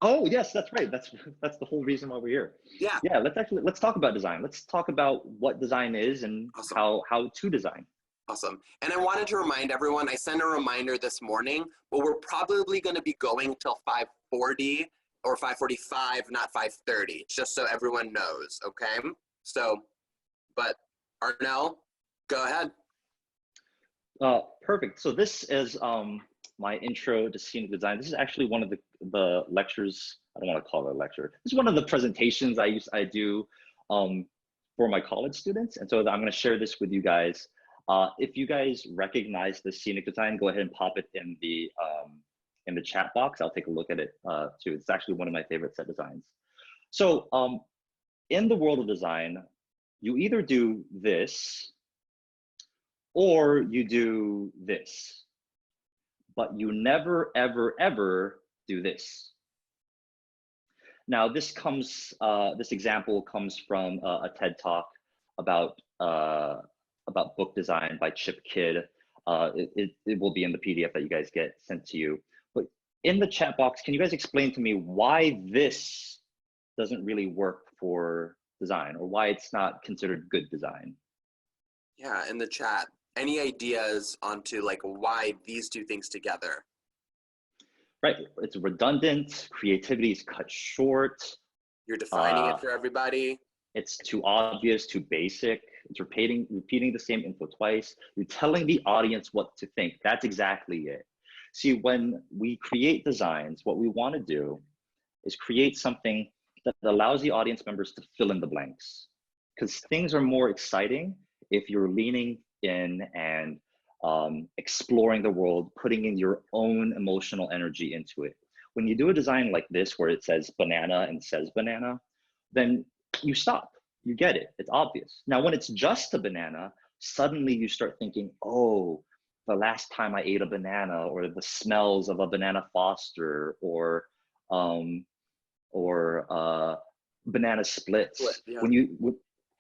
Oh yes, that's right. That's the whole reason why we're here. Yeah. Yeah. Let's talk about design. Let's talk about what design is and how to design. Awesome. And I wanted to remind everyone, I sent a reminder this morning, but we're probably going to be going till 5:40 or 5:45, not 5:30, just so everyone knows, okay? So, but Arnel, go ahead. Perfect. So this is my intro to scenic design. This is actually one of the lectures. I don't want to call it a lecture. This is one of the presentations I do for my college students. And so I'm going to share this with you guys. If you guys recognize the scenic design, go ahead and pop it in the chat box. I'll take a look at it too. It's actually one of my favorite set designs. So in the world of design, you either do this or you do this, but you never, ever, ever do this. Now this example comes from a TED Talk about book design by Chip Kidd. It will be in the PDF that you guys get sent to you. But in the chat box, can you guys explain to me why this doesn't really work for design, or why it's not considered good design? Yeah, in the chat, any ideas onto like why these two things together? Right, it's redundant, creativity is cut short. You're defining it for everybody. It's too obvious, too basic. It's repeating the same info twice. You're telling the audience what to think. That's exactly it. See, when we create designs, what we want to do is create something that allows the audience members to fill in the blanks. Because things are more exciting if you're leaning in and exploring the world, putting in your own emotional energy into it. When you do a design like this, where it says banana and says banana, then you stop, you get it, it's obvious. Now, when it's just a banana, suddenly you start thinking, oh, the last time I ate a banana, or the smells of a banana Foster, or banana splits. Yeah.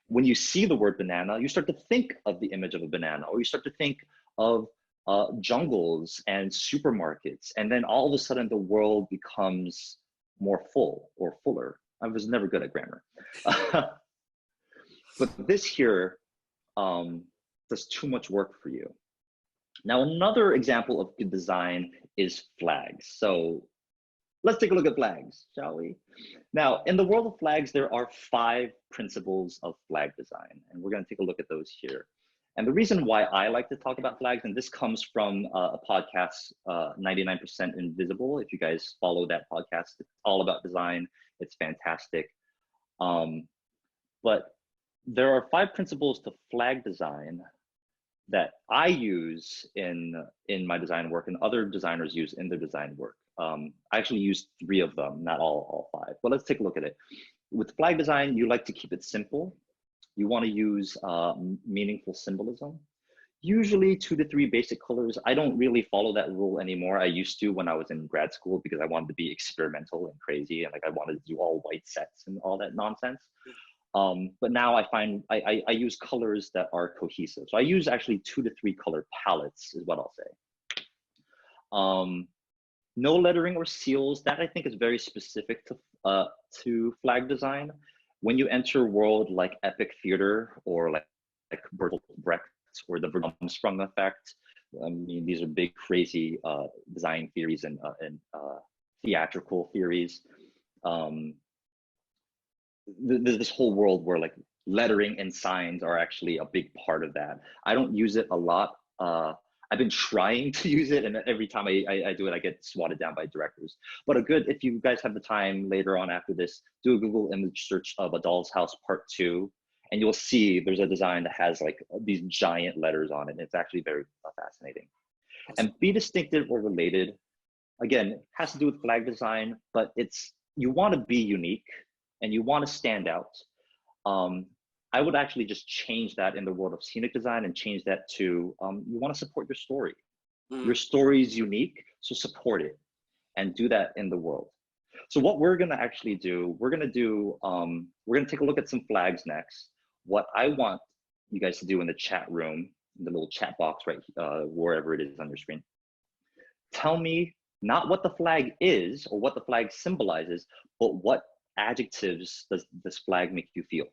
When you see the word banana, you start to think of the image of a banana, or you start to think of jungles and supermarkets, and then all of a sudden the world becomes more full or fuller. I was never good at grammar. But this here does too much work for you. Now, another example of good design is flags. So let's take a look at flags, shall we? Now, in the world of flags, there are 5 principles of flag design, and we're going to take a look at those here. And the reason why I like to talk about flags, and this comes from a podcast, 99% Invisible. If you guys follow that podcast, it's all about design. It's fantastic. But there are 5 principles to flag design that I use in my design work, and other designers use in their design work. I actually use 3 of them, not all 5, but let's take a look at it. With flag design, you like to keep it simple. You want to use meaningful symbolism. Usually 2 to 3 basic colors. I don't really follow that rule anymore. I used to when I was in grad school, because I wanted to be experimental and crazy, and like I wanted to do all white sets and all that nonsense. But now I find I use colors that are cohesive. So I use actually 2 to 3 color palettes is what I'll say. No lettering or seals. That I think is very specific to flag design. When you enter a world like epic theater, or like Bertolt Brecht, or the Verdomsprung effect, I mean, these are big, crazy design theories and theatrical theories. There's this whole world where like lettering and signs are actually a big part of that. I don't use it a lot. I've been trying to use it, and every time I do it, I get swatted down by directors. But if you guys have the time later on after this, do a Google image search of A Doll's House Part 2, and you'll see there's a design that has like these giant letters on it. And it's actually very fascinating. And be distinctive or related, again, has to do with flag design, but you want to be unique and you want to stand out. I would actually just change that in the world of scenic design and change that to, you want to support your story. Your story is unique, so support it and do that in the world. So what we're going to actually do, we're going to take a look at some flags next. What I want you guys to do in the chat room, in the little chat box right wherever it is on your screen, tell me not what the flag is or what the flag symbolizes, but what adjectives does this flag make you feel?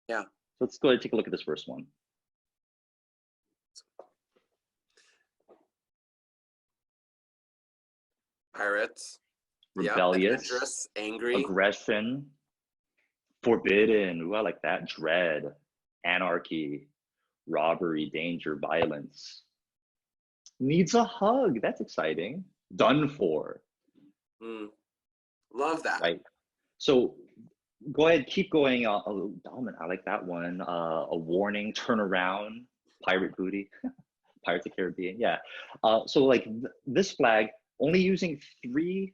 Yeah. So let's go ahead and take a look at this first one. Pirates. Rebellious. Yeah, adventurous, angry. Aggression. Forbidden. Ooh, I like that. Dread. Anarchy. Robbery, danger, violence. Needs a hug. That's exciting. Done for. Love that. Right. So go ahead, keep going. Oh, dominant. I like that one. A warning, turn around, pirate booty, Pirates of the Caribbean. Yeah. So like this flag, only using three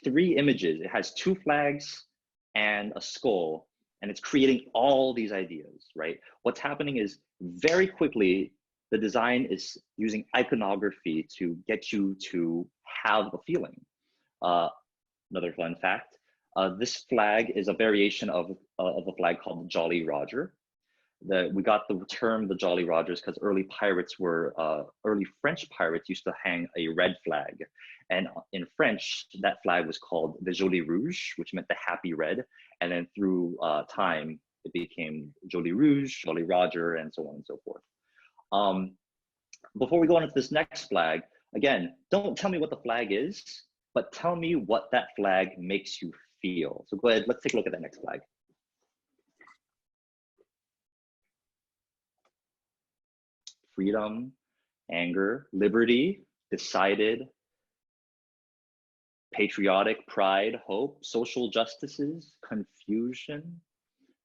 images. It has 2 flags and a skull, and it's creating all these ideas, right? What's happening is very quickly, the design is using iconography to get you to have a feeling. Another fun fact, this flag is a variation of a flag called the Jolly Roger. We got the term the Jolly Rogers because early French pirates used to hang a red flag. And in French, that flag was called the Joli Rouge, which meant the happy red. And then through time, it became Joli Rouge, Jolly Roger, and so on and so forth. Before we go on to this next flag, again, don't tell me what the flag is, but tell me what that flag makes you feel. So go ahead, let's take a look at that next flag. Freedom, anger, liberty, decided, patriotic, pride, hope, social justices, confusion,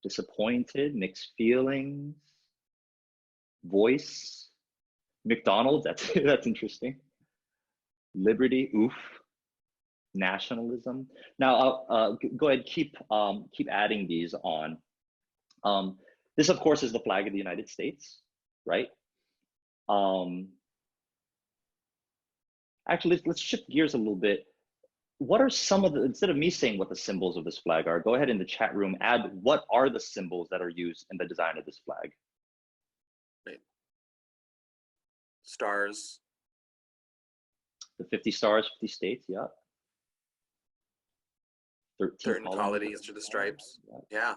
disappointed, mixed feelings, voice, McDonald's, that's interesting. Liberty, oof. Nationalism. Now, go ahead, keep adding these on. This, of course, is the flag of the United States, right? Actually, let's shift gears a little bit. What are some of the, instead of me saying what the symbols of this flag are, go ahead in the chat room, add what are the symbols that are used in the design of this flag? Right. Stars. The 50 stars, 50 states, yeah. 13 colonies to the stripes. Yeah.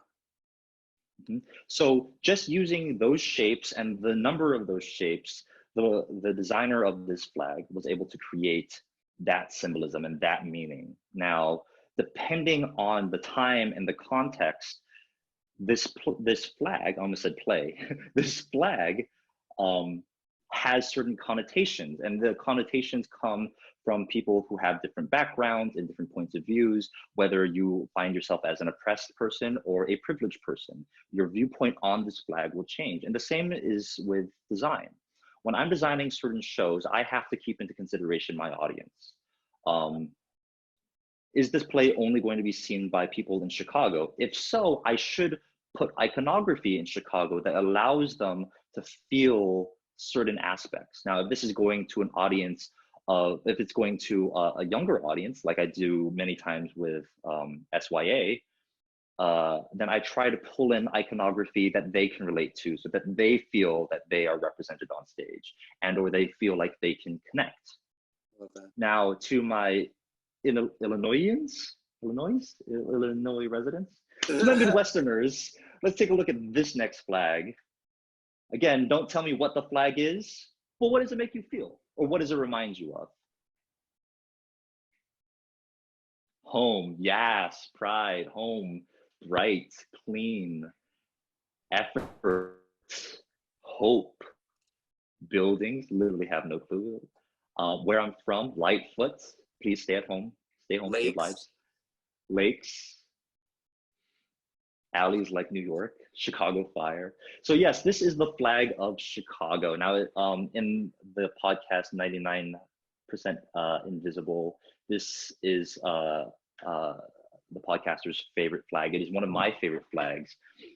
So just using those shapes and the number of those shapes, the designer of this flag was able to create that symbolism and that meaning. Now, depending on the time and the context, this flag, I almost said play, this flag has certain connotations, and the connotations come from people who have different backgrounds and different points of views, whether you find yourself as an oppressed person or a privileged person. Your viewpoint on this flag will change. And the same is with design. When I'm designing certain shows, I have to keep into consideration my audience. Is this play only going to be seen by people in Chicago? If so, I should put iconography in Chicago that allows them to feel certain aspects. Now, if this is going to an audience if it's going to a younger audience, like I do many times with SYA, then I try to pull in iconography that they can relate to so that they feel that they are represented on stage or they feel like they can connect. Okay. Now, to my Illinois residents, to my Midwesterners, let's take a look at this next flag. Again, don't tell me what the flag is, but what does it make you feel? Or what does it remind you of? Home, yes, pride, home, bright, clean, effort, hope, buildings, literally have no clue. Where I'm from, Lightfoot, please stay at home, save lives. Lakes, alleys like New York, Chicago fire. So yes, this is the flag of Chicago. Now, in the podcast 99% Invisible, this is the podcaster's favorite flag. It is one of my favorite flags.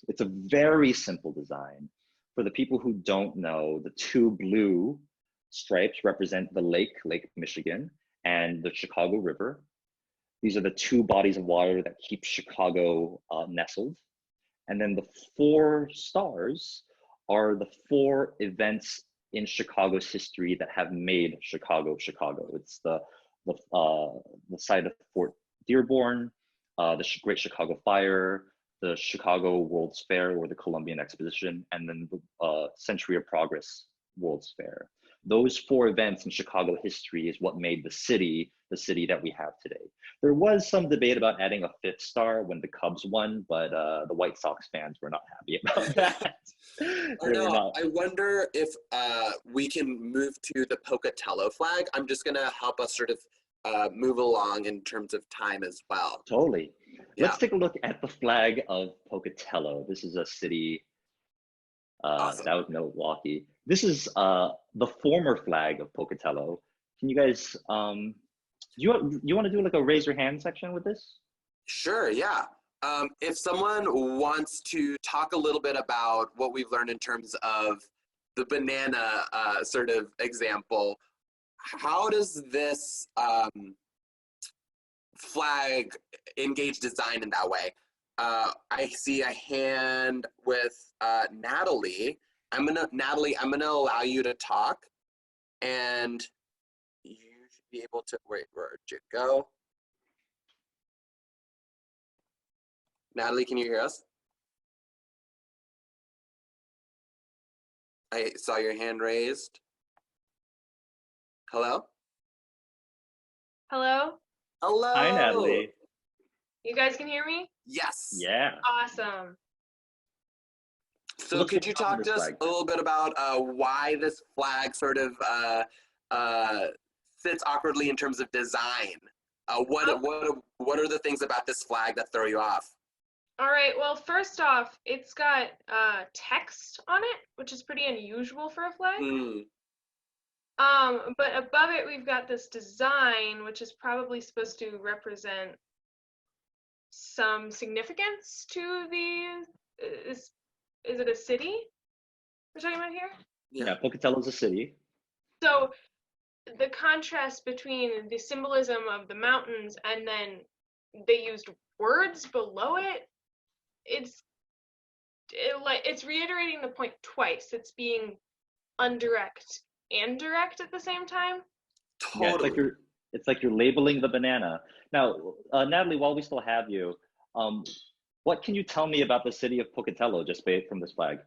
It's a very simple design. For the people who don't know, the two blue stripes represent the Lake Michigan, and the Chicago River. These are the two bodies of water that keep Chicago nestled. And then the 4 stars are the 4 events in Chicago's history that have made Chicago, Chicago. It's the site of Fort Dearborn, the Great Chicago Fire, the Chicago World's Fair or the Columbian Exposition, and then the Century of Progress World's Fair. Those 4 events in Chicago history is what made the city that we have today. There was some debate about adding a 5th star when the Cubs won, but the White Sox fans were not happy about that. I wonder if we can move to the Pocatello flag. I'm just gonna help us sort of move along in terms of time as well. Totally. Yeah. Let's take a look at the flag of Pocatello. This is a city awesome. Out in Milwaukee. This is the former flag of Pocatello. Can you guys, you want to do like a raise your hand section with this? Sure, yeah. If someone wants to talk a little bit about what we've learned in terms of the banana sort of example, how does this flag engage design in that way? I see a hand with Natalie. Natalie, I'm gonna allow you to talk, and you should be able to, wait, where'd you go? Natalie, can you hear us? I saw your hand raised. Hello? Hello? Hello. Hi, Natalie. You guys can hear me? Yes. Yeah. Awesome. So could you talk to us a little bit about why this flag sort of sits awkwardly in terms of design? What are the things about this flag that throw you off? All right, well, first off, it's got text on it, which is pretty unusual for a flag. But above it, we've got this design, which is probably supposed to represent some significance to the, is it a city we're talking about here? Yeah, Pocatello's a city. So the contrast between the symbolism of the mountains and then they used words below it, it's reiterating the point twice. It's being indirect and direct at the same time. Totally. Yeah, it's like you're labeling the banana. Now, Natalie, while we still have you, what can you tell me about the city of Pocatello just from this flag?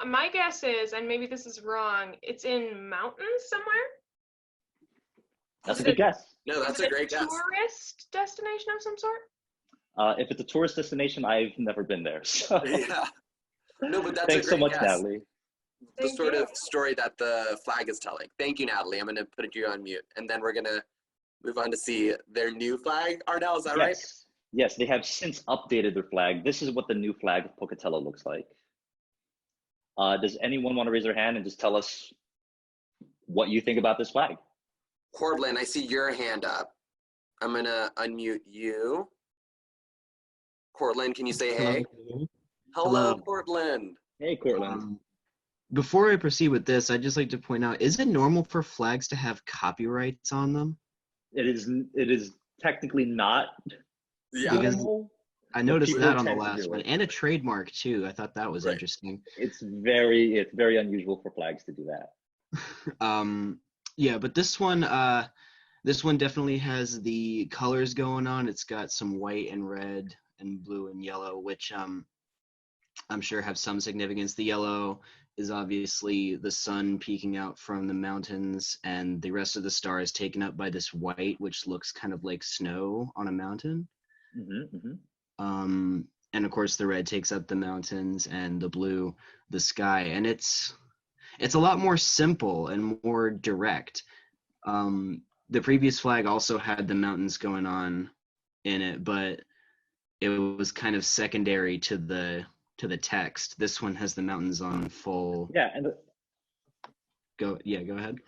My guess is, and maybe this is wrong, it's in mountains somewhere. That's a good guess. No, that's a great guess. Tourist destination of some sort? If it's a tourist destination, I've never been there. So. Yeah. No, but that's Thanks a great so much, guess. Natalie. The sort of story that the flag is telling. Thank you, Natalie. I'm going to put you on mute, and then we're going to move on to see their new flag. Arnel, is that right? Yes, they have since updated their flag. This is what the new flag of Pocatello looks like. Does anyone want to raise their hand and just tell us what you think about this flag? Cortland, I see your hand up. I'm going to unmute you. Cortland, can you say hey? Hello, Cortland. Hey, Cortland. Before I proceed with this, I'd just like to point out, is it normal for flags to have copyrights on them? It is technically not. Yeah. Because I noticed that on the tend to last do one, it. and a trademark too. I thought that was Right. interesting. It's very unusual for flags to do that. Yeah, but this one definitely has the colors going on. It's got some white and red and blue and yellow, which I'm sure have some significance. The yellow is obviously the sun peeking out from the mountains, and the rest of the star is taken up by this white, which looks kind of like snow on a mountain. And of course the red takes up the mountains, and the blue the sky, and it's a lot more simple and more direct. The previous flag also had the mountains going on in it, but it was kind of secondary to the text. This one has the mountains on full. Yeah, and Go ahead.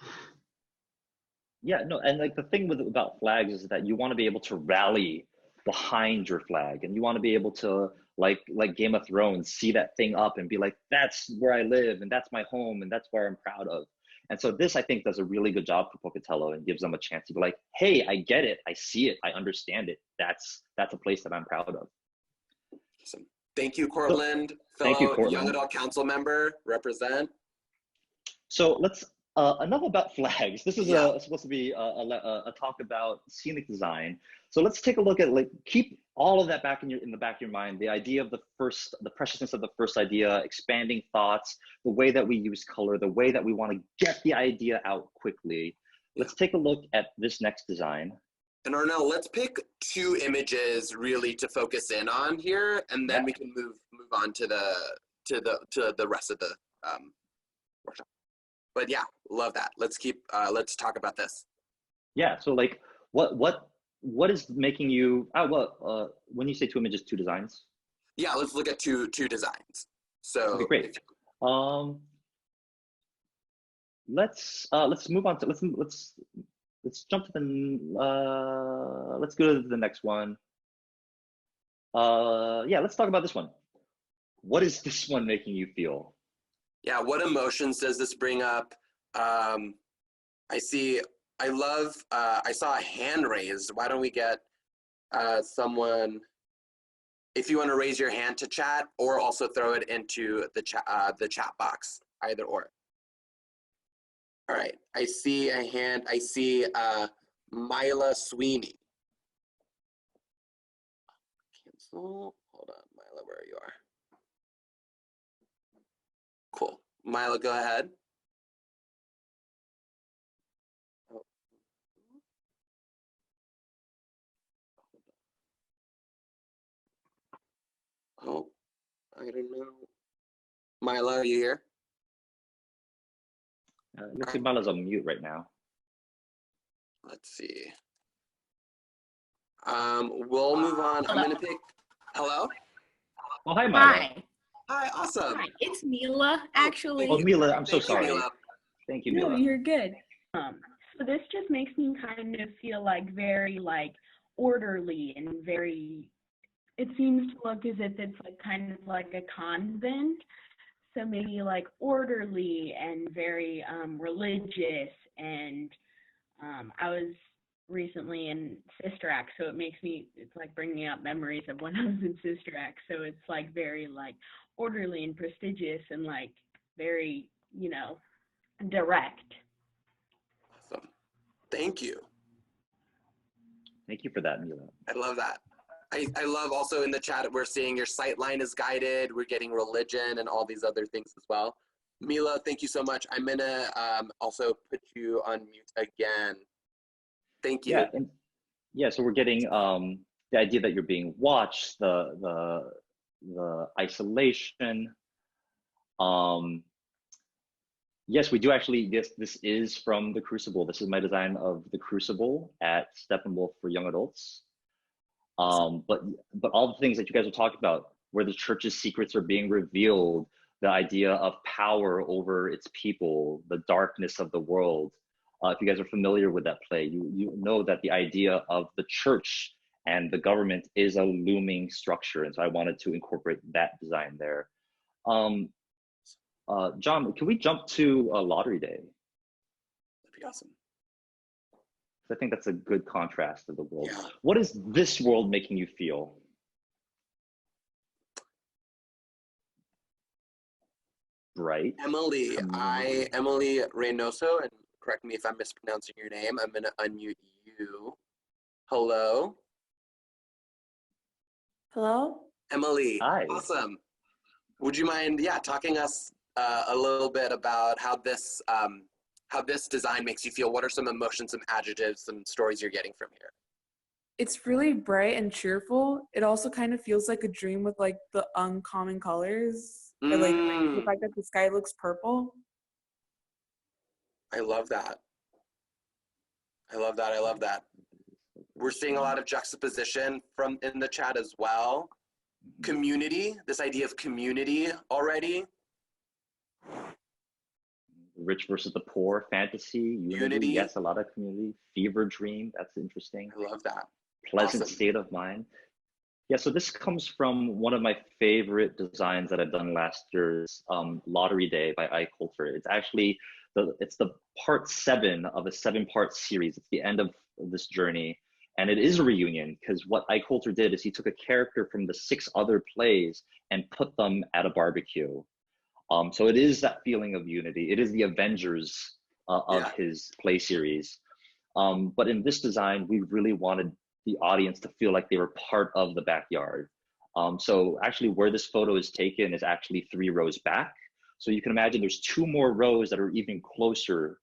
yeah, no, and like the thing about flags is that you want to be able to rally behind your flag, and you want to be able to like Game of Thrones, see that thing up and be like, that's where I live, and that's my home, and that's where I'm proud of. And so this, I think, does a really good job for Pocatello and gives them a chance to be like, hey, I get it, I see it, I understand it. That's a place that I'm proud of. Awesome. Thank you, Cortland. Thank you, Fellow Cortland. Young Adult Council member, represent. So let's enough about flags. This is supposed to be a talk about scenic design. So let's take a look at, like, keep all of that back in the back of your mind. The idea of the preciousness of the first idea, expanding thoughts, the way that we use color, the way that we want to get the idea out quickly. Let's take a look at this next design. And Arnel, let's pick 2 images really to focus in on here, and then we can move on to the rest of the workshop. But yeah, love that. Let's talk about this. Yeah. So like, what is making you? When you say 2 images, 2 designs. Yeah, let's look at two designs. So okay, great. Let's move on to let's jump to the let's go to the next one. Yeah, let's talk about this one. What is this one making you feel? Yeah, what emotions does this bring up? I saw a hand raised. Why don't we get someone, if you want to raise your hand to chat, or also throw it into the chat box, either or. All right, I see a hand. I see Mila Sweeney. Cancel. Hold on, Mila, where you are. Cool. Mila, go ahead. Oh, I don't know. Mila, are you here? Looks like Mala's on mute right now. Let's see. We'll move on. Hello. I'm gonna pick. Hello. Oh, hi, Mila. Hi. Hi. Awesome. Hi. It's Mila, actually. Oh, Mila, I'm so Thank you, sorry. Mila. Thank you, No, Mila. you're good. So this just makes me kind of feel like very like orderly and very, it seems to look as if it's like kind of like a convent. So maybe like orderly and very religious. And I was recently in Sister Act, so it makes me, it's like bringing up memories of when I was in Sister Act. So it's like very like orderly and prestigious and like very, you know, direct. Awesome. Thank you. Thank you for that, Mila. I love that. I love also in the chat, we're seeing your sightline is guided. We're getting religion and all these other things as well. Mila, thank you so much. I'm gonna also put you on mute again. Thank you. Yeah, so we're getting the idea that you're being watched, the isolation. Yes, we do actually, this is from the Crucible. This is my design of the Crucible at Steppenwolf for young adults. But all the things that you guys are talking about, where the church's secrets are being revealed, the idea of power over its people, the darkness of the world. If you guys are familiar with that play, you know that the idea of the church and the government is a looming structure. And so I wanted to incorporate that design there. John, can we jump to Lottery Day? That'd be awesome. I think that's a good contrast of the world. Yeah. What is this world making you feel? Bright. Emily, Emily Reynoso, and correct me if I'm mispronouncing your name. I'm gonna unmute you. Hello. Hello? Emily. Hi. Awesome. Would you mind, talking us a little bit about how this design makes you feel? What are some emotions, some adjectives, some stories you're getting from here? It's really bright and cheerful. It also kind of feels like a dream with like the uncommon colors. Or like the fact that the sky looks purple. I love that. I love that. I love that. We're seeing a lot of juxtaposition from in the chat as well. Community, this idea of community already. Rich versus the poor, fantasy, unity. Yes, a lot of community. Fever dream, that's interesting. I love that. Pleasant Awesome. state of mind. Yeah, so this comes from one of my favorite designs that I've done last year's Lottery Day by Ike Coulter. It's actually, it's the part 7 of a 7-part series. It's the end of this journey. And it is a reunion because what Ike Coulter did is he took a character from the 6 other plays and put them at a barbecue. So it is that feeling of unity. It is the Avengers of his play series. But in this design, we really wanted the audience to feel like they were part of the backyard. So actually where this photo is taken is actually 3 rows back. So you can imagine there's 2 more rows that are even closer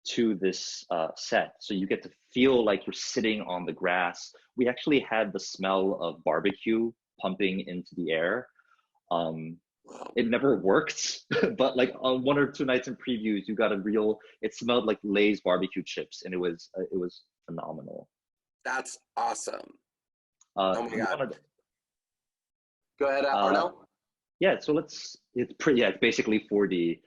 to this set. So you get to feel like you're sitting on the grass. We actually had the smell of barbecue pumping into the air. It never worked, but like on 1 or 2 nights in previews, you got a real, it smelled like Lay's barbecue chips, and it was phenomenal. That's awesome. Oh my God. Go ahead, Arnel. Yeah, so it's basically 4D.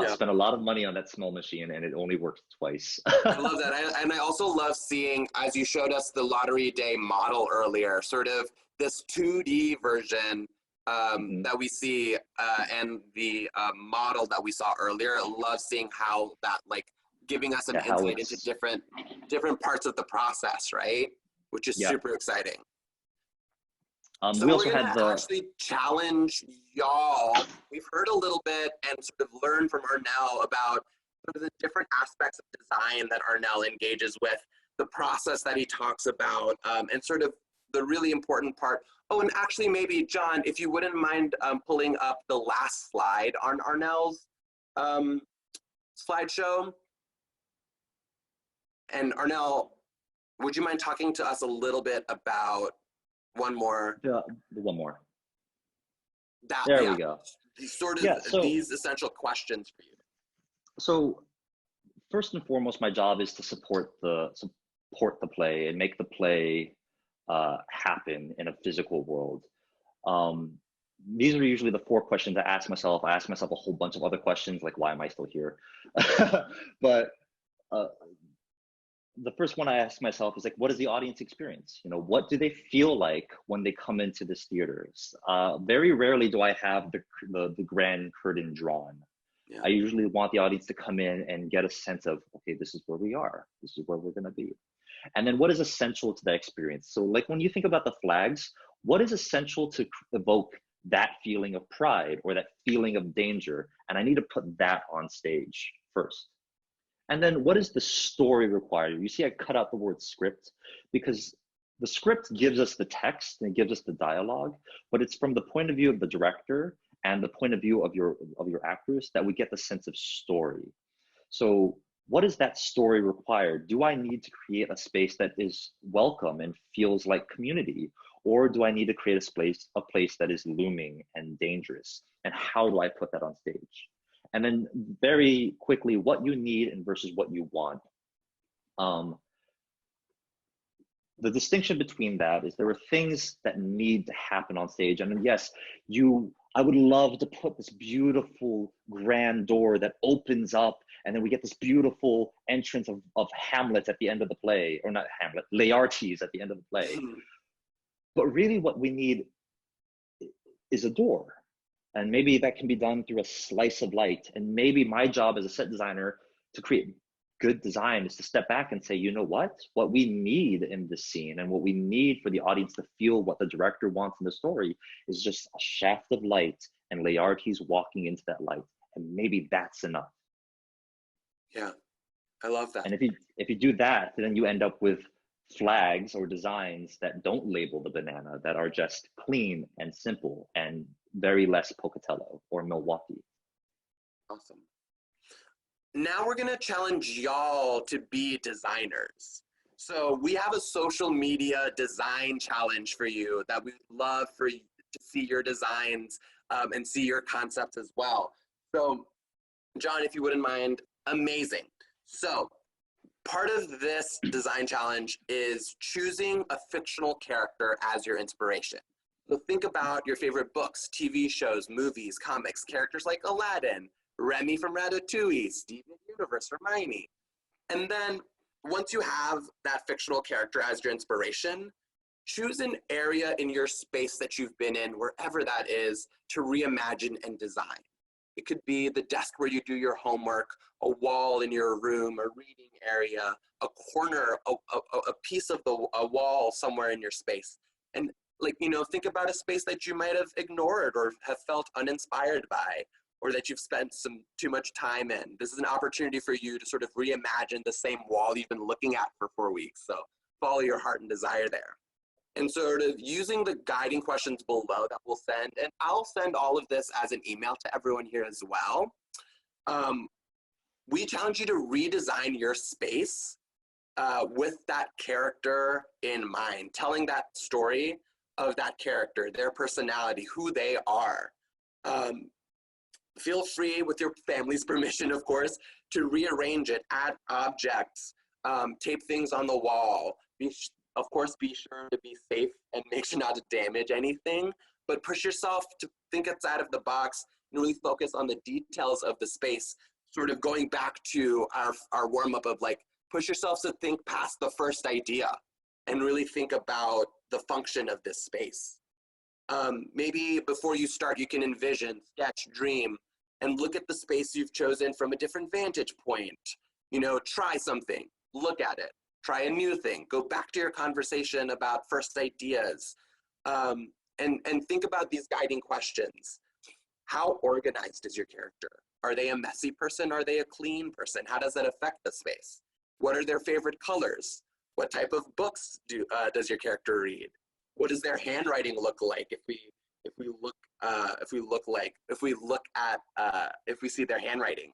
Spent a lot of money on that small machine, and it only worked twice. I love that. And I also love seeing, as you showed us the Lottery Day model earlier, sort of this 2D version that we see and the model that we saw earlier. I love seeing how that, like, giving us an insight into different parts of the process, right? Which is super exciting. So we also we're had gonna actually challenge y'all. We've heard a little bit and sort of learned from Arnel about sort of the different aspects of design that Arnel engages with, the process that he talks about, and sort of the really important part. Oh, and actually maybe, John, if you wouldn't mind pulling up the last slide on Arnel's slideshow. And Arnel, would you mind talking to us a little bit about one more? One more. There we go. Sort of these essential questions for you. So first and foremost, my job is to support the play and make the play happen in a physical world. these are usually the 4 questions I ask myself. I ask myself a whole bunch of other questions, like why am I still here? But the first one I ask myself is like, what is the audience experience? You know, what do they feel like when they come into this theaters? Very rarely do I have the grand curtain drawn. Yeah. I usually want the audience to come in and get a sense of, okay, this is where we are. This is where we're going to be. And then what is essential to that experience? So like when you think about the flags, what is essential to evoke that feeling of pride or that feeling of danger? And I need to put that on stage first. And then what is the story required? You see, I cut out the word script because the script gives us the text and it gives us the dialogue, but it's from the point of view of the director and the point of view of your actors that we get the sense of story. So what is that story required? Do I need to create a space that is welcome and feels like community? Or do I need to create a place that is looming and dangerous? And how do I put that on stage? And then very quickly, what you need and versus what you want. The distinction between that is there are things that need to happen on stage. And yes, I would love to put this beautiful grand door that opens up and then we get this beautiful entrance of Hamlet at the end of the play, or not Hamlet, Laertes at the end of the play. But really what we need is a door. And maybe that can be done through a slice of light. And maybe my job as a set designer to create good design is to step back and say, you know what we need in this scene and what we need for the audience to feel what the director wants in the story is just a shaft of light and Laertes walking into that light. And maybe that's enough. Yeah, I love that. And if you do that, then you end up with flags or designs that don't label the banana, that are just clean and simple and very less Pocatello or Milwaukee. Awesome. Now we're gonna challenge y'all to be designers. So we have a social media design challenge for you that we'd love for you to see your designs and see your concepts as well. So John, if you wouldn't mind, amazing. So part of this design challenge is choosing a fictional character as your inspiration. So think about your favorite books, TV shows, movies, comics, characters like Aladdin, Remy from Ratatouille, Steven Universe, Hermione. And then once you have that fictional character as your inspiration, choose an area in your space that you've been in, wherever that is, to reimagine and design. It could be the desk where you do your homework, a wall in your room, a reading area, a corner, a piece of a wall somewhere in your space. And think about a space that you might have ignored or have felt uninspired by, or that you've spent too much time in. This is an opportunity for you to sort of reimagine the same wall you've been looking at for 4 weeks. So follow your heart and desire there. And sort of using the guiding questions below that we'll send, and I'll send all of this as an email to everyone here as well. We challenge you to redesign your space with that character in mind, telling that story of that character, their personality, who they are. Feel free, with your family's permission, of course, to rearrange it, add objects, tape things on the wall. Of course, be sure to be safe and make sure not to damage anything, but push yourself to think outside of the box and really focus on the details of the space, sort of going back to our warm-up of push yourself to think past the first idea and really think about the function of this space. Maybe before you start, you can envision, sketch, dream, and look at the space you've chosen from a different vantage point. Try something, look at it, try a new thing, go back to your conversation about first ideas, and think about these guiding questions. How organized is your character? Are they a messy person? Are they a clean person? How does that affect the space? What are their favorite colors? What type of books does your character read? What does their handwriting look like if we see their handwriting?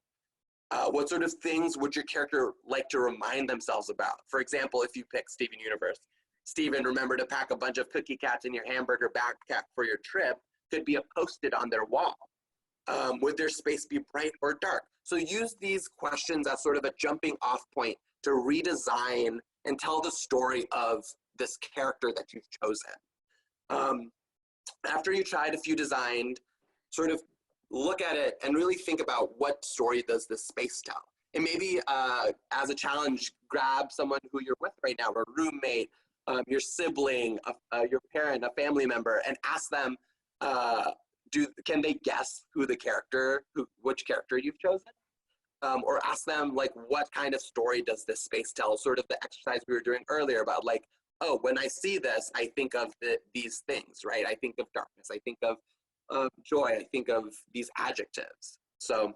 What sort of things would your character like to remind themselves about? For example, if you pick Steven Universe, Steven, remember to pack a bunch of cookie cats in your Hamburger backpack for your trip, could be posted on their wall. Would their space be bright or dark? So use these questions as sort of a jumping off point to redesign and tell the story of this character that you've chosen. after you tried a few designed, sort of look at it and really think about what story does this space tell. And maybe as a challenge, grab someone who you're with right now, a roommate, your sibling, your parent, a family member, and ask them, can they guess which character you've chosen? Or ask them, like, what kind of story does this space tell? Sort of the exercise we were doing earlier about, like, oh, when I see this, I think of these things, right? I think of darkness, I think of joy, I think of these adjectives. So,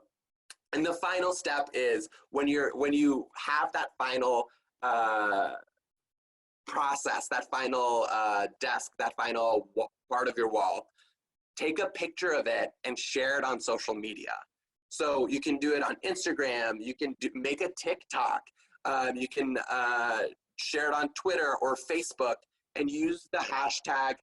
and the final step is when you have that final process, that final desk, that final part of your wall, take a picture of it and share it on social media. So you can do it on Instagram, you can make a TikTok, you can share it on Twitter or Facebook, and use the hashtag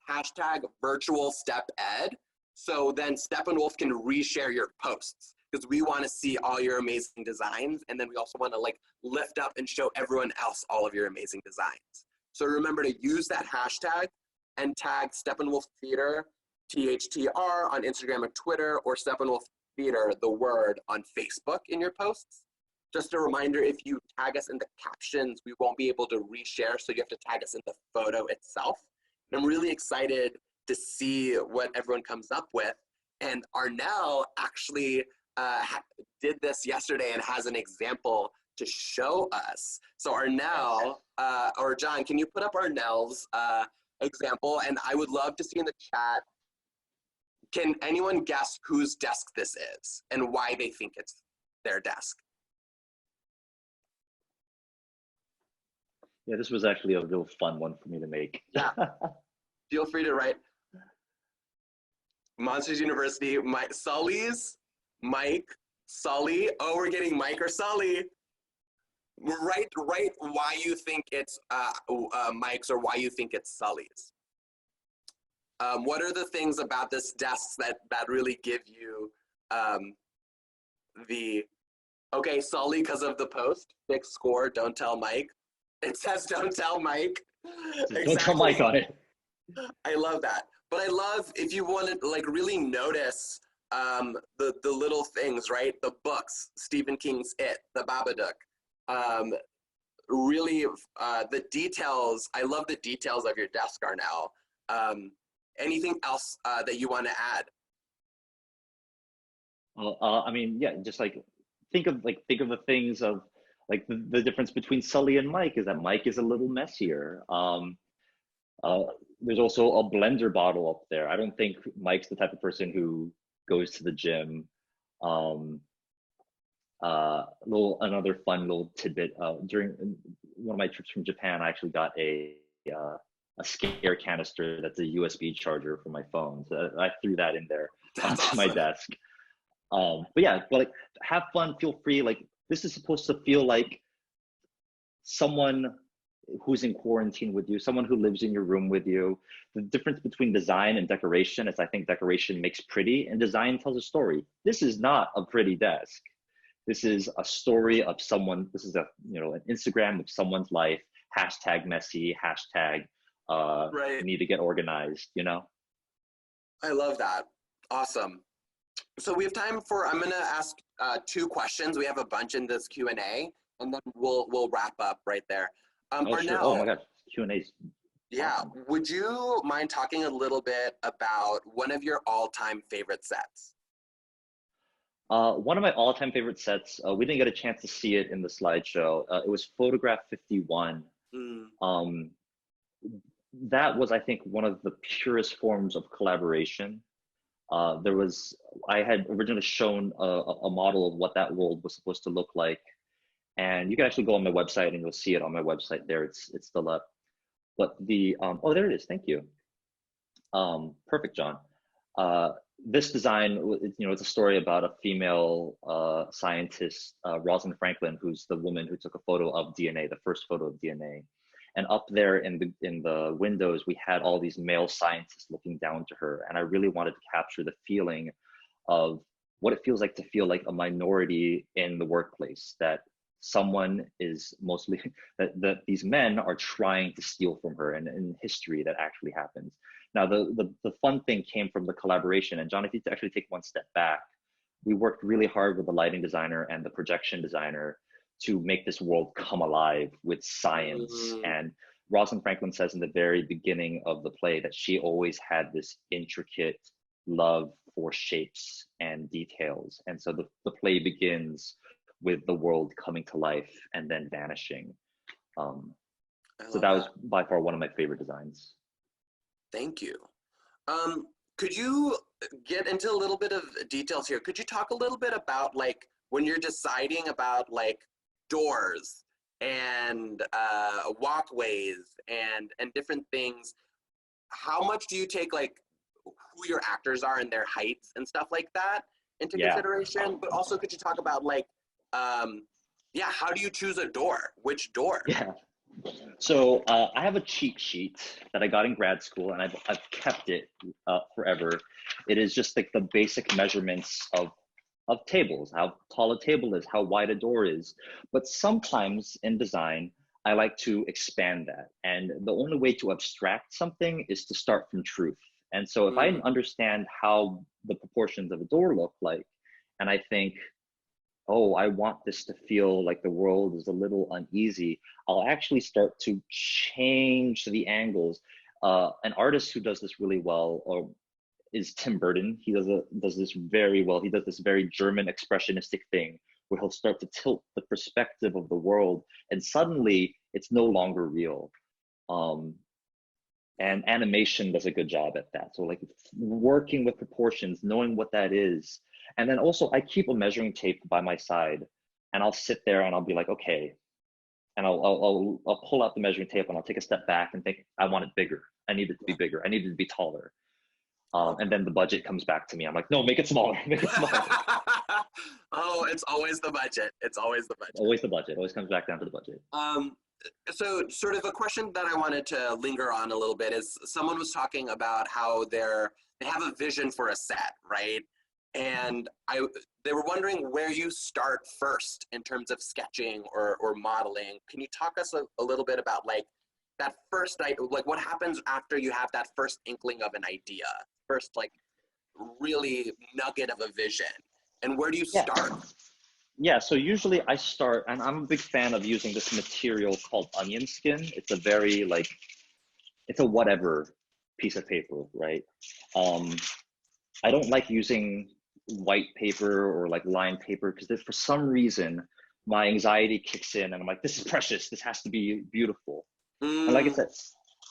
virtual StepEd. So then Steppenwolf can reshare your posts, because we want to see all your amazing designs, and then we also want to like lift up and show everyone else all of your amazing designs. So remember to use that hashtag and tag Steppenwolf Theater, THTR, on Instagram and Twitter, or Steppenwolf Theater, the word, on Facebook in your posts. Just a reminder, if you tag us in the captions, we won't be able to reshare, so you have to tag us in the photo itself. And I'm really excited to see what everyone comes up with. And Arnel actually did this yesterday and has an example to show us. So Arnel, or John, can you put up Arnel's example? And I would love to see in the chat, can anyone guess whose desk this is and why they think it's their desk? Yeah, this was actually a real fun one for me to make. Yeah, feel free to write. Monsters University, Sully's, Mike, Sully. Oh, we're getting Mike or Sully. Write why you think it's Mike's or why you think it's Sully's. What are the things about this desk that really give you okay, Sully, because of the post, big score, don't tell Mike. It says don't tell Mike. Exactly. Don't tell Mike on it. I love that. But I love, if you want to like really notice the little things, right? The books, Stephen King's It, The Babadook. Really, the details, I love the details of your desk, Arnel. Anything else that you want to add? I mean, yeah, just like think of the things of like the difference between Sully and Mike is that Mike is a little messier. There's also a blender bottle up there. I don't think Mike's the type of person who goes to the gym. Another fun little tidbit, during one of my trips from Japan, I actually got a scare canister that's a USB charger for my phone. So I threw that in there onto my desk. But yeah, but like have fun, feel free. Like this is supposed to feel like someone who's in quarantine with you, someone who lives in your room with you. The difference between design and decoration is I think decoration makes pretty and design tells a story. This is not a pretty desk. This is a story of someone, this is an Instagram of someone's life, hashtag messy, hashtag right. Need to get organized, I love that. Awesome. So we have time for, I'm gonna ask 2 questions. We have a bunch in this Q&A, and then we'll wrap up right there. Sure. Oh my God, Q&A's. Yeah, awesome. Would you mind talking a little bit about one of your all-time favorite sets? One of my all-time favorite sets, we didn't get a chance to see it in the slideshow. It was Photograph 51. That was, I think, one of the purest forms of collaboration. I had originally shown a model of what that world was supposed to look like. And you can actually go on my website and you'll see it on my website there. It's still up. But oh, there it is. Thank you. Perfect, John. This design, it's a story about a female scientist, Rosalind Franklin, who's the woman who took a photo of DNA, the first photo of DNA. And up there in the windows, we had all these male scientists looking down to her. And I really wanted to capture the feeling of what it feels like to feel like a minority in the workplace, that someone is mostly, that these men are trying to steal from her, and in history that actually happens. Now, the fun thing came from the collaboration. And John, if you actually take one step back, we worked really hard with the lighting designer and the projection designer to make this world come alive with science. And Rosalind Franklin says in the very beginning of the play that she always had this intricate love for shapes and details. And so the play begins with the world coming to life and then vanishing. So that was by far one of my favorite designs. Thank you. Could you get into a little bit of details here? Could you talk a little bit about like when you're deciding about like doors and walkways and different things, how much do you take like who your actors are and their heights and stuff like that into consideration? But also could you talk about like, how do you choose a door? Which door? Yeah. So I have a cheat sheet that I got in grad school, and I've kept it forever. It is just like the basic measurements of tables, how tall a table is, how wide a door is. But sometimes in design, I like to expand that. And the only way to abstract something is to start from truth. And so if I understand how the proportions of a door look like, and I think, oh, I want this to feel like the world is a little uneasy, I'll actually start to change the angles. An artist who does this really well is Tim Burton. He does this very well. He does this very German expressionistic thing where he'll start to tilt the perspective of the world, and suddenly it's no longer real. And animation does a good job at that. So like working with proportions, knowing what that is. And then also I keep a measuring tape by my side, and I'll sit there and I'll be like, okay. And I'll pull out the measuring tape and I'll take a step back and think, I want it bigger. I need it to be bigger. I need it to be taller. And then the budget comes back to me. I'm like, no, make it smaller, make it smaller. Oh, it's always the budget. It's always the budget. Always the budget. Always comes back down to the budget. So sort of a question that I wanted to linger on a little bit is someone was talking about how they have a vision for a set, right? And they were wondering where you start first in terms of sketching or modeling. Can you talk us a little bit about like that first, like what happens after you have that first inkling of an idea, first like really nugget of a vision, and where do you start? Yeah, so usually I start, and I'm a big fan of using this material called onion skin. It's a very like, it's a whatever piece of paper, right? I don't like using white paper or like lined paper because for some reason my anxiety kicks in and I'm like, this is precious, this has to be beautiful. And like I said,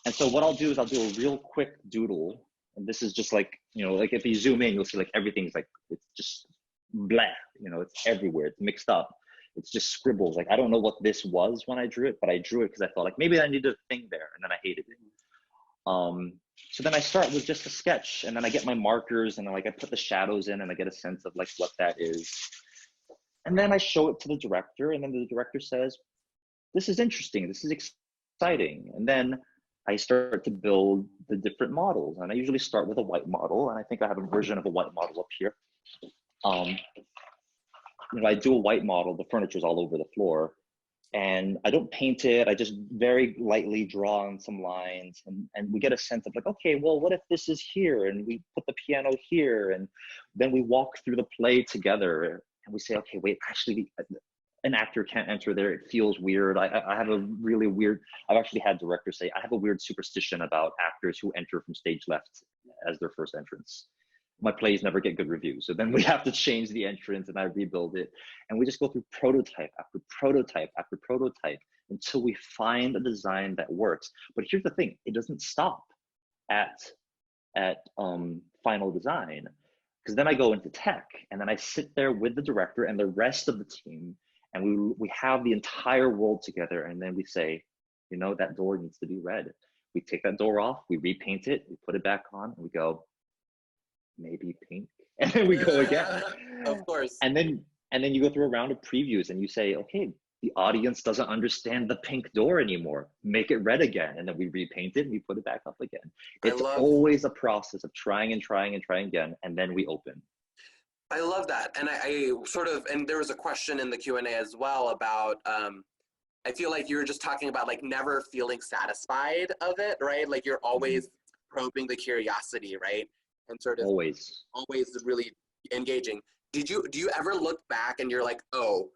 and so what I'll do is I'll do a real quick doodle, and this is just like, you know, like if you zoom in, you'll see like everything's like, it's just blah, you know, it's everywhere, it's mixed up, it's just scribbles. Like I don't know what this was when I drew it, but I drew it because I felt like maybe I needed a thing there, and then I hated it. So then I start with just a sketch, and then I get my markers, and then like I put the shadows in, and I get a sense of like what that is. And then I show it to the director, and then the director says, this is interesting, this is exciting. And then I start to build the different models, and I usually start with a white model, and I think I have a version of a white model up here. You know, I do a white model, the furniture's all over the floor, and I don't paint it, I just very lightly draw on some lines, and we get a sense of like, okay, well, what if this is here, and we put the piano here, and then we walk through the play together, and we say, okay, wait, actually, an actor can't enter there, it feels weird. I have a really weird, I've actually had directors say, I have a weird superstition about actors who enter from stage left as their first entrance. My plays never get good reviews. So then we have to change the entrance, and I rebuild it. And we just go through prototype after prototype after prototype until we find a design that works. But here's the thing, it doesn't stop at final design, because then I go into tech, and then I sit there with the director and the rest of the team, and we have the entire world together, and then we say, you know, that door needs to be red. We take that door off, we repaint it, we put it back on, and we go, maybe pink, and then we go again. Of course. And then you go through a round of previews, and you say, okay, the audience doesn't understand the pink door anymore. Make it red again, and then we repaint it and we put it back up again. It's always a process of trying and trying and trying again, and then we open. I love that, and I sort of, and there was a question in the Q&A as well about. I feel like you were just talking about like never feeling satisfied of it, right? Like you're always probing the curiosity, right? And sort of Always. really engaging. Do you ever look back and you're like, oh,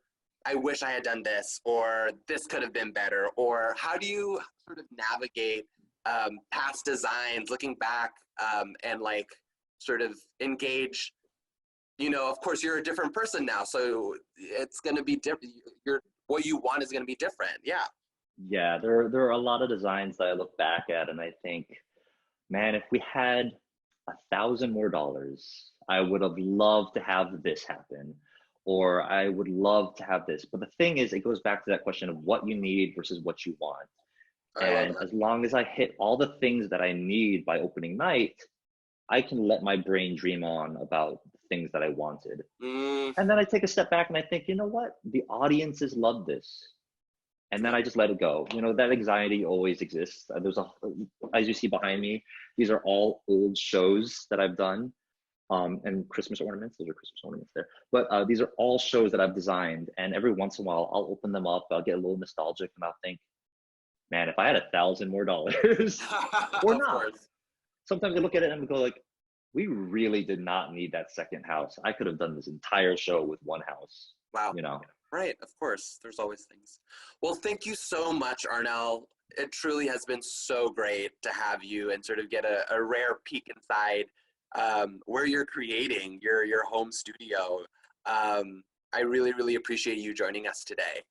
I wish I had done this, or this could have been better? Or how do you sort of navigate past designs, looking back and like sort of engage? You know, of course, you're a different person now, so it's going to be different. What you want is going to be different. Yeah. Yeah, there are a lot of designs that I look back at and I think, man, if we had $1,000 more, I would have loved to have this happen, or I would love to have this. But the thing is, it goes back to that question of what you need versus what you want. And as long as I hit all the things that I need by opening night, I can let my brain dream on about the things that I wanted. And then I take a step back and I think, you know what? The audiences love this. And then I just let it go. You know, that anxiety always exists. As you see behind me, these are all old shows that I've done. And Christmas ornaments, those are Christmas ornaments there. But these are all shows that I've designed. And every once in a while, I'll open them up, I'll get a little nostalgic and I'll think, man, if I had $1,000 more or not. Sometimes I look at it and go like, we really did not need that second house. I could have done this entire show with one house. Wow. You know. Right, of course. There's always things. Well, thank you so much, Arnel. It truly has been so great to have you and sort of get a rare peek inside where you're creating your home studio. I really, really appreciate you joining us today.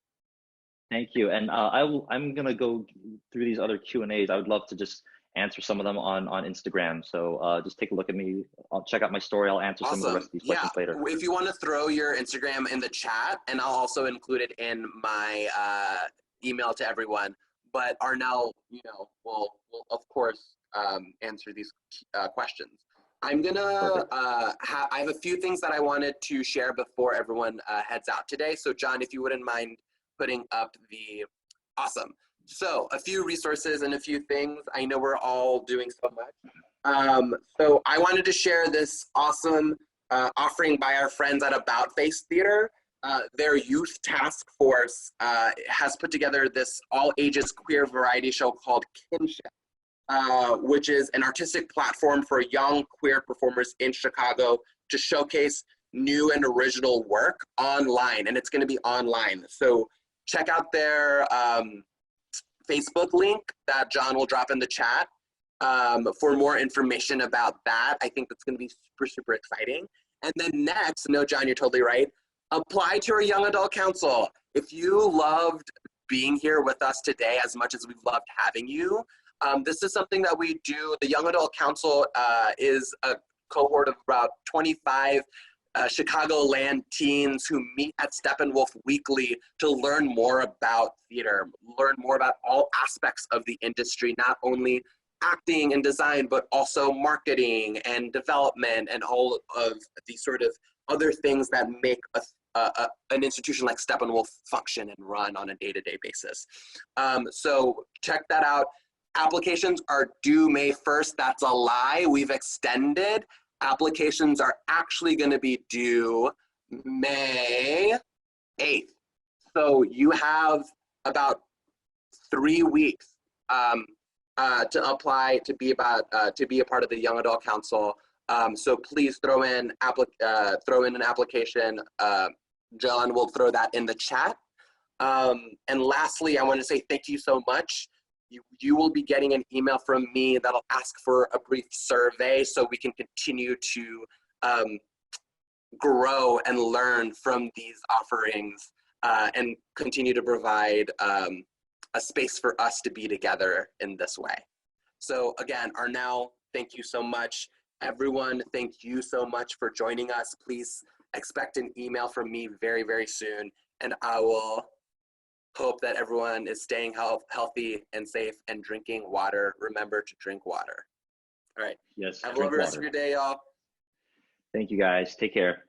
Thank you. And I'm going to go through these other Q&As. I would love to just answer some of them on Instagram. So just take a look at me. I'll check out my story. I'll answer some of the rest of these questions later. If you want to throw your Instagram in the chat, and I'll also include it in my email to everyone. But Arnel, you know, will of course answer these questions. I'm gonna I have a few things that I wanted to share before everyone heads out today. So John, if you wouldn't mind putting up the awesome. So a few resources and a few things. I know we're all doing so much. So I wanted to share this awesome offering by our friends at About Face Theater. Their youth task force has put together this all ages queer variety show called Kinship, which is an artistic platform for young queer performers in Chicago to showcase new and original work online, and it's going to be online. So check out their Facebook link that John will drop in the chat for more information about that. I think that's going to be super, super exciting. And then next, no, John, you're totally right. Apply to our Young Adult Council. If you loved being here with us today as much as we've loved having you, this is something that we do. The Young Adult Council is a cohort of about 25 Chicagoland teens who meet at Steppenwolf weekly to learn more about theater, learn more about all aspects of the industry, not only acting and design, but also marketing and development and all of the sort of other things that make an institution like Steppenwolf function and run on a day-to-day basis. So check that out. Applications are due May 1st. That's a lie. We've extended. Applications are actually going to be due May 8th. So you have about 3 weeks to apply to be a part of the Young Adult Council. So please throw in an application. John will throw that in the chat. And lastly, I want to say thank you so much. You will be getting an email from me that'll ask for a brief survey so we can continue to grow and learn from these offerings and continue to provide a space for us to be together in this way. So again, Arnel, thank you so much. Everyone, thank you so much for joining us. Please expect an email from me very, very soon, and I will hope that everyone is staying healthy and safe and drinking water. Remember to drink water. All right. Yes. Have a lovely rest of your day, y'all. Thank you, guys. Take care.